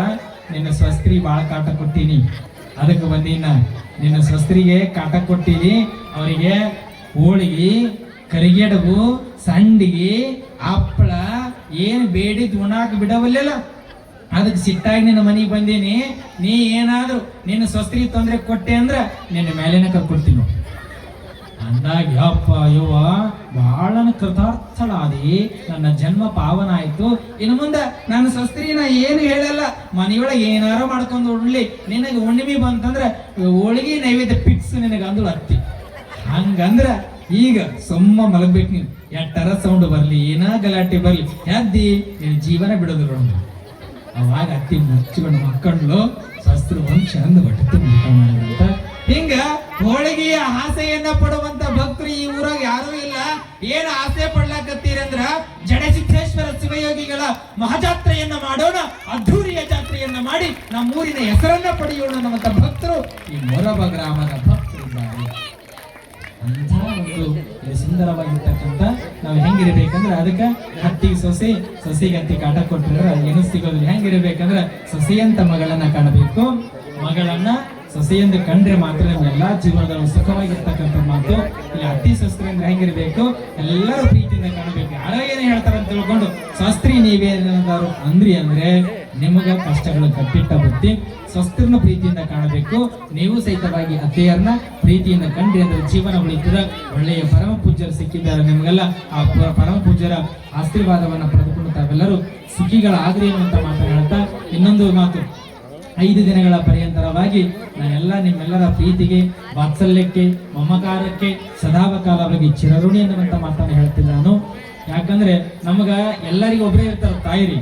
ನಿನ್ನ ಸ್ವಸ್ತ್ರಿ ಭಾಳ ಕಾಟ ಕೊಟ್ಟೀನಿ, ಅದಕ್ಕೆ ಬಂದೀನ. ನಿನ್ನ ಸ್ವಸ್ತ್ರಿಗೆ ಕಾಟ ಕೊಟ್ಟೀನಿ, ಅವರಿಗೆ ಹೋಳಿಗೆ ಕರಿಗೆಡಗು ಸಂಡಿಗೆ ಹಪ್ಪಳ ಏನು ಬೇಡಿದ್ ಉಣಾಕ ಬಿಡವಲ್ಲ. ಅದಕ್ಕೆ ಸಿಟ್ಟಾಗಿ ನಿನ್ನ ಮನೆಗೆ ಬಂದೀನಿ. ನೀ ಏನಾದ್ರು ನಿನ್ನ ಸ್ವಸ್ತ್ರಿಗೆ ತೊಂದರೆ ಕೊಟ್ಟೆ ಅಂದ್ರ ನಿನ್ನ ಮೇಲೇನ ಕರ್ಕೊಡ್ತೀನಿ ಅಂದಾಗ ಯಪ್ಪ ಯವ್ವ ಬಹಳ ಕೃತಾರ್ಥಳಾದಿ, ನನ್ನ ಜನ್ಮ ಪಾವನ ಆಯ್ತು. ಇನ್ನು ಮುಂದೆ ನನ್ನ ಸ್ವಸ್ತ್ರೀನ ಏನು ಹೇಳಲ್ಲ, ಮನೆಯೊಳಗೆ ಏನಾರು ಮಾಡ್ಕೊಂಡು ಉಡ್ಲಿ, ನಿನಗೆ ಹುಣ್ಣಿಮೆ ಬಂತಂದ್ರೆ ಹೋಳಿಗೆ ನೈವೇದ್ಯ ಫಿಕ್ಸ್ ನಿನಗೆ ಅಂದ್ರು ಅತ್ತಿ. ಹಂಗಂದ್ರ ಈಗ ಸುಮ್ಮ ಮಲಗ್ಬೇಕು ನೀನು. ಎಟ್ಟರ ಸೌಂಡ್ ಬರ್ಲಿ, ಏನ ಗಲಾಟೆ ಬರ್ಲಿ, ಎದ್ದಿ ನಿನ್ನ ಜೀವನ ಬಿಡೋದು. ಅವಾಗ ಅತ್ತಿ ಮುಚ್ಚಿಕೊಂಡು ಮಕ್ಕಳು ಶಸ್ತ್ರ ಒಂದು ಚಂದ ಬಟ್ಟೆ ಊಟ ಮಾಡಿದಂತ. ಹಿಂಗ ಹೋಳಿಗೆಯ ಆಸೆಯನ್ನ ಪಡುವಂತ ಭಕ್ತರು ಈ ಊರಾಗ ಯಾರೂ ಇಲ್ಲ. ಏನ್ ಆಸೆ ಪಡ್ಲಾಕತ್ತೀರಂದ್ರ ಜಡಸಿದ್ದೇಶ್ವರ ಶಿವಯೋಗಿಗಳ ಮಹಾಜಾತ್ರೆಯನ್ನ ಮಾಡೋಣ, ಅದ್ಧೂರಿಯ ಜಾತ್ರೆಯನ್ನ ಮಾಡಿ ನಮ್ಮೂರಿನ ಹೆಸರನ್ನ ಪಡೆಯೋಣ ನಮ್ಮಂತ ಭಕ್ತರು ಈ ಮೊರಬ ಗ್ರಾಮದ ಭಕ್ತರಿದ್ದಾರೆ. ಅಂತ ಒಂದು ಸುಂದರವಾಗಿರ್ತಕ್ಕಂಥ ನಾವು ಹೆಂಗಿರ್ಬೇಕಂದ್ರೆ ಅದಕ್ಕೆ ಹತ್ತಿಗೆ ಸೊಸೆಗೆ ಹತ್ತಿ ಕಾಟ ಕೊಟ್ಟಿದ್ರೆ ಏನು ಸಿಗೋದಿಲ್ಲ. ಹೆಂಗಿರ್ಬೇಕಂದ್ರೆ ಸೊಸೆಯಂತ ಮಗಳನ್ನ ಕಾಣಬೇಕು, ಮಗಳನ್ನ ಸೊಸೆಯಂದು ಕಂಡ್ರೆ ಮಾತ್ರ ಎಲ್ಲಾ ಜೀವನದಲ್ಲಿ ಸುಖವಾಗಿರ್ತಕ್ಕಂಥ ಮಾತು. ಇಲ್ಲಿ ಅತ್ತಿ ಶಸ್ತ್ರಿ ಅಂದ್ರೆ ಹೆಂಗಿರ್ಬೇಕು, ಎಲ್ಲರೂ ಪ್ರೀತಿಯಿಂದ ಕಾಣಬೇಕು. ಯಾರೋ ಏನೇ ಹೇಳ್ತಾರ ಅಂತ ತಿಳ್ಕೊಂಡು ಶಾಸ್ತ್ರಿ ನೀವೇನಾದ್ರು ಅಂದ್ರಿ ಅಂದ್ರೆ ನಿಮಗ ಕಷ್ಟಗಳು ಕಟ್ಟಿಟ್ಟ ಬುದ್ಧಿ. ಸ್ವಸ್ತ್ರನ ಪ್ರೀತಿಯಿಂದ ಕಾಣಬೇಕು. ನೀವು ಸಹಿತವಾಗಿ ಅತ್ತೆಯರನ್ನ ಪ್ರೀತಿಯಿಂದ ಕಂಡ್ರಿ ಅಂದ್ರೆ ಜೀವನ ಉಳಿತದ. ಒಳ್ಳೆಯ ಪರಮ ಪೂಜ್ಯರು ಸಿಕ್ಕಿದ್ದಾರೆ ನಿಮಗೆಲ್ಲ. ಆ ಪರಮ ಪೂಜ್ಯರ ಆಶೀರ್ವಾದವನ್ನ ಪಡೆದುಕೊಂಡು ತಾವೆಲ್ಲರೂ ಸುಖಿಗಳಾಗ್ರಿ ಅಂತ ಮಾತನ್ನ ಹೇಳ್ತಾ ಇನ್ನೊಂದು ಮಾತು, 5 ದಿನಗಳ ಪರ್ಯಂತರವಾಗಿ ನಾನೆಲ್ಲ ನಿಮ್ಮೆಲ್ಲರ ಪ್ರೀತಿಗೆ, ವಾತ್ಸಲ್ಯಕ್ಕೆ, ಮಮಕಾರಕ್ಕೆ ಸದಾಕಾಲವಾಗಿ ಚಿರಋಣಿ ಅನ್ನುವಂಥ ಮಾತನ್ನು ಹೇಳ್ತೀನಿ ನಾನು. ಯಾಕಂದ್ರೆ ನಮಗ ಎಲ್ಲರಿಗೂ ಒಬ್ಬರೇ ಇರ್ತಾರೆ ತಾಯಿರಿ,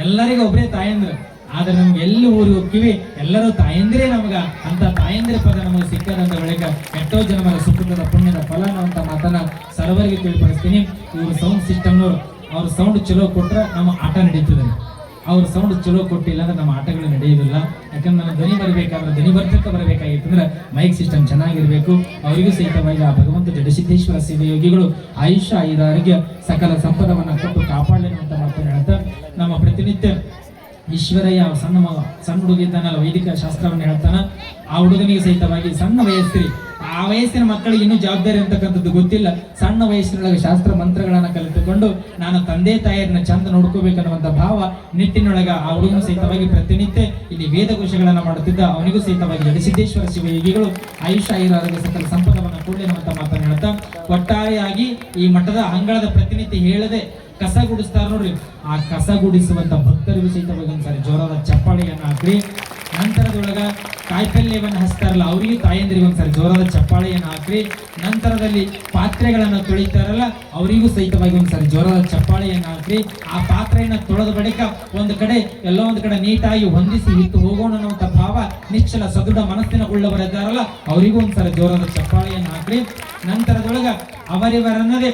ಎಲ್ಲರಿಗೂ ಒಬ್ಬರೇ ತಾಯಂದ್ರ. ಆದ್ರೆ ನಮ್ಗೆ ಎಲ್ಲಿ ಊರಿಗೆ ಹೋಗ್ತೀವಿ ಎಲ್ಲರೂ ತಾಯಂದಿರೇ ನಮಗ ಅಂತ ತಾಯಂದಿರ ಪದ ನಮಗೆ ಸಿಕ್ಕದಂತ ಬಳಿಕ ಎಷ್ಟೋ ಜನರ ಸುಖದ ಪುಣ್ಯದ ಫಲ ಅಂತ ಮಾತನ್ನ ಸರ್ವರಿಗೆ ತಿಳಿಪಡಿಸ್ತೀನಿ. ಇವರು ಸೌಂಡ್ ಸಿಸ್ಟಮ್ನವ್ರು, ಅವ್ರ ಸೌಂಡ್ ಚಲೋ ಕೊಟ್ರೆ ನಮ್ಮ ಆಟ ನಡೀತದೆ, ಅವ್ರ ಸೌಂಡ್ ಚಲೋ ಕೊಟ್ಟಿಲ್ಲ ಅಂದ್ರೆ ನಮ್ಮ ಆಟಗಳು ನಡೆಯೋದಿಲ್ಲ. ಯಾಕಂದ್ರೆ ನನ್ನ ಧ್ವನಿ ಬರಬೇಕಾದ್ರೆ ಧ್ವನಿ ಬರ್ತಕ್ಕ ಬರಬೇಕಾಗಿತ್ತಂದ್ರೆ ಮೈಕ್ ಸಿಸ್ಟಮ್ ಚೆನ್ನಾಗಿರ್ಬೇಕು. ಅವರಿಗೂ ಸಹಿತವಾಗಿ ಆ ಭಗವಂತ ಜಡಸಿದ್ದೇಶ್ವರ ಶಿವಯೋಗಿಗಳು ಆಯುಷ್ಯ, ಆರೋಗ್ಯ, ಸಕಲ ಸಂಪದವನ್ನ ಕೊಟ್ಟು ಕಾಪಾಡಲಿ ಅಂತ ಮಾತನ್ನು ಹೇಳ್ತಾ, ನಮ್ಮ ಪ್ರತಿನಿತ್ಯ ಈಶ್ವರಯ್ಯ ಸಣ್ಣ ಹುಡುಗ ಇದ್ದಾನಲ್ಲ, ವೈದಿಕ ಶಾಸ್ತ್ರವನ್ನು ಹೇಳ್ತಾನ. ಆ ಹುಡುಗನಿಗೆ ಸಹಿತವಾಗಿ ಸಣ್ಣ ವಯಸ್ಸಿರಿ, ಆ ವಯಸ್ಸಿನ ಮಕ್ಕಳಿಗೆ ಇನ್ನೂ ಜವಾಬ್ದಾರಿ ಅಂತಕ್ಕಂಥದ್ದು ಗೊತ್ತಿಲ್ಲ. ಸಣ್ಣ ವಯಸ್ಸಿನೊಳಗೆ ಶಾಸ್ತ್ರ ಮಂತ್ರಗಳನ್ನ ಕಲಿತುಕೊಂಡು ನಾನು ತಂದೆ ತಾಯಿಯರನ್ನ ಚಂದ ನೋಡ್ಕೋಬೇಕನ್ನುವಂಥ ಭಾವ ನಿಟ್ಟಿನೊಳಗ ಆ ಹುಡುಗನು ಸಹಿತವಾಗಿ ಪ್ರತಿನಿತ್ಯ ಇಲ್ಲಿ ವೇದಘೋಷಗಳನ್ನ ಮಾಡುತ್ತಿದ್ದ. ಅವನಿಗೂ ಸಹಿತವಾಗಿ ಜಡಸಿದ್ದೇಶ್ವರ ಶಿವಯೋಗಿಗಳು ಆಯುಷ್ಯ, ಆರೋಗ್ಯ, ಸಕಲ ಸಂಪದವನ್ನ ಕೊಡಲಿ ಅನ್ನುವಂಥ ಮಾತನ್ನು ಹೇಳ್ತಾ, ಒಟ್ಟಾರೆಯಾಗಿ ಈ ಮಠದ ಅಂಗಳದ ಪ್ರತಿನಿತ್ಯ ಹೇಳದೆ ಕಸ ಗುಡಿಸ್ತಾರ ನೋಡ್ರಿ, ಆ ಕಸ ಗುಡಿಸುವಂತ ಭಕ್ತರಿಗೂ ಸಹಿತವಾಗಿ ಒಂದ್ಸಾರಿ ಜೋರಾದ ಚಪ್ಪಾಳೆಯನ್ನ ಹಾಕ್ರಿ. ನಂತರದೊಳಗ ಕಾಯಿಪಲ್ಯವನ್ನು ಹಚ್ತಾರಲ್ಲ ಅವರಿಗೂ ತಾಯಂದ್ರಿಗೆ ಒಂದ್ಸರಿ ಜೋರಾದ ಚಪ್ಪಾಳೆಯನ್ನು ಹಾಕ್ರಿ. ನಂತರದಲ್ಲಿ ಪಾತ್ರೆಗಳನ್ನು ತೊಳಿತಾರಲ್ಲ ಅವರಿಗೂ ಸಹಿತವಾಗಿ ಒಂದ್ಸರಿ ಜೋರಾದ ಚಪ್ಪಾಳೆಯನ್ನು ಹಾಕ್ರಿ. ಆ ಪಾತ್ರೆಯನ್ನು ತೊಳೆದ ಬಳಿಕ ಒಂದು ಕಡೆ ಎಲ್ಲೋ ಒಂದು ಕಡೆ ನೀಟಾಗಿ ಹೊಂದಿಸಿ ಇಟ್ಟು ಹೋಗೋಣ ಅನ್ನುವಂಥ ಭಾವ ನಿಶ್ಚಲ ಸದೃಢ ಮನಸ್ಸಿನ ಉಳ್ಳವರಿದ್ದಾರಲ್ಲ ಅವರಿಗೂ ಒಂದ್ಸರಿ ಜೋರಾದ ಚಪ್ಪಾಳೆಯನ್ನು ಹಾಕ್ರಿ. ನಂತರದೊಳಗ ಅವರಿವರನ್ನದೇ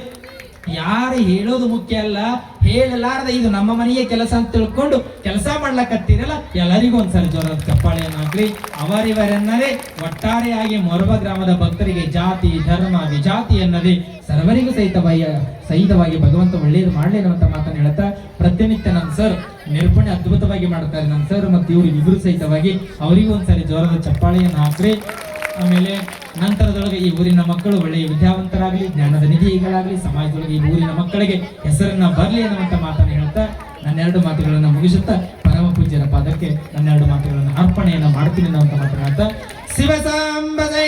ಯಾರು ಹೇಳೋದು ಮುಖ್ಯ ಅಲ್ಲ, ಹೇಳಲಾರದ ಇದು ನಮ್ಮ ಮನೆಯ ಕೆಲಸ ಅಂತ ತಿಳ್ಕೊಂಡು ಕೆಲಸ ಮಾಡ್ಲಕತ್ತೀರಲ್ಲ ಎಲ್ಲರಿಗೂ ಒಂದ್ಸರಿ ಜೋರಾದ ಚಪ್ಪಾಳೆಯನ್ನು ಹಾಕ್ರಿ. ಅವರಿವರೆನ್ನದೇ ಒಟ್ಟಾರೆಯಾಗಿ ಮೊರಬ ಗ್ರಾಮದ ಭಕ್ತರಿಗೆ ಜಾತಿ, ಧರ್ಮ, ವಿಜಾತಿ ಎನ್ನದೇ ಸರ್ವರಿಗೂ ಸಹಿತವಾಗಿ ಭಗವಂತ ಒಳ್ಳೆಯದು ಮಾಡಲಿ ಅನ್ನುವಂಥ ಮಾತನ್ನು ಹೇಳ್ತಾ, ಪ್ರತಿನಿತ್ಯ ನನ್ನ ಸರ್ ನಿರ್ಪಣೆ ಅದ್ಭುತವಾಗಿ ಮಾಡ್ತಾರೆ. ನನ್ನ ಸರ್ ಮತ್ತು ಇವರು ಇಬ್ಬರು ಸಹಿತವಾಗಿ ಅವರಿಗೂ ಒಂದ್ಸರಿ ಜೋರಾದ ಚಪ್ಪಾಳೆಯನ್ನು ಹಾಕ್ರಿ. ಆಮೇಲೆ ನಂತರದೊಳಗೆ ಈ ಊರಿನ ಮಕ್ಕಳು ಒಳ್ಳೆಯ ವಿದ್ಯಾವಂತರಾಗಲಿ, ಜ್ಞಾನದ ನಿಧಿಗಳಾಗಲಿ, ಸಮಾಜದೊಳಗೆ ಈ ಊರಿನ ಮಕ್ಕಳಿಗೆ ಹೆಸರನ್ನ ಬರಲಿ ಅನ್ನುವಂಥ ಮಾತನ್ನು ಹೇಳ್ತಾ ನನ್ನೆರಡು ಮಾತುಗಳನ್ನು ಮುಗಿಸುತ್ತಾ ಪರಮ ಪೂಜ್ಯರ ಪಾದಕ್ಕೆ ನನ್ನೆರಡು ಮಾತುಗಳನ್ನು ಅರ್ಪಣೆಯನ್ನು ಮಾಡ್ತೀನಿ ಅನ್ನುವಂಥ ಮಾತನ್ನು ಹೇಳ್ತಾ, ಶಿವ ಸಾಂಬ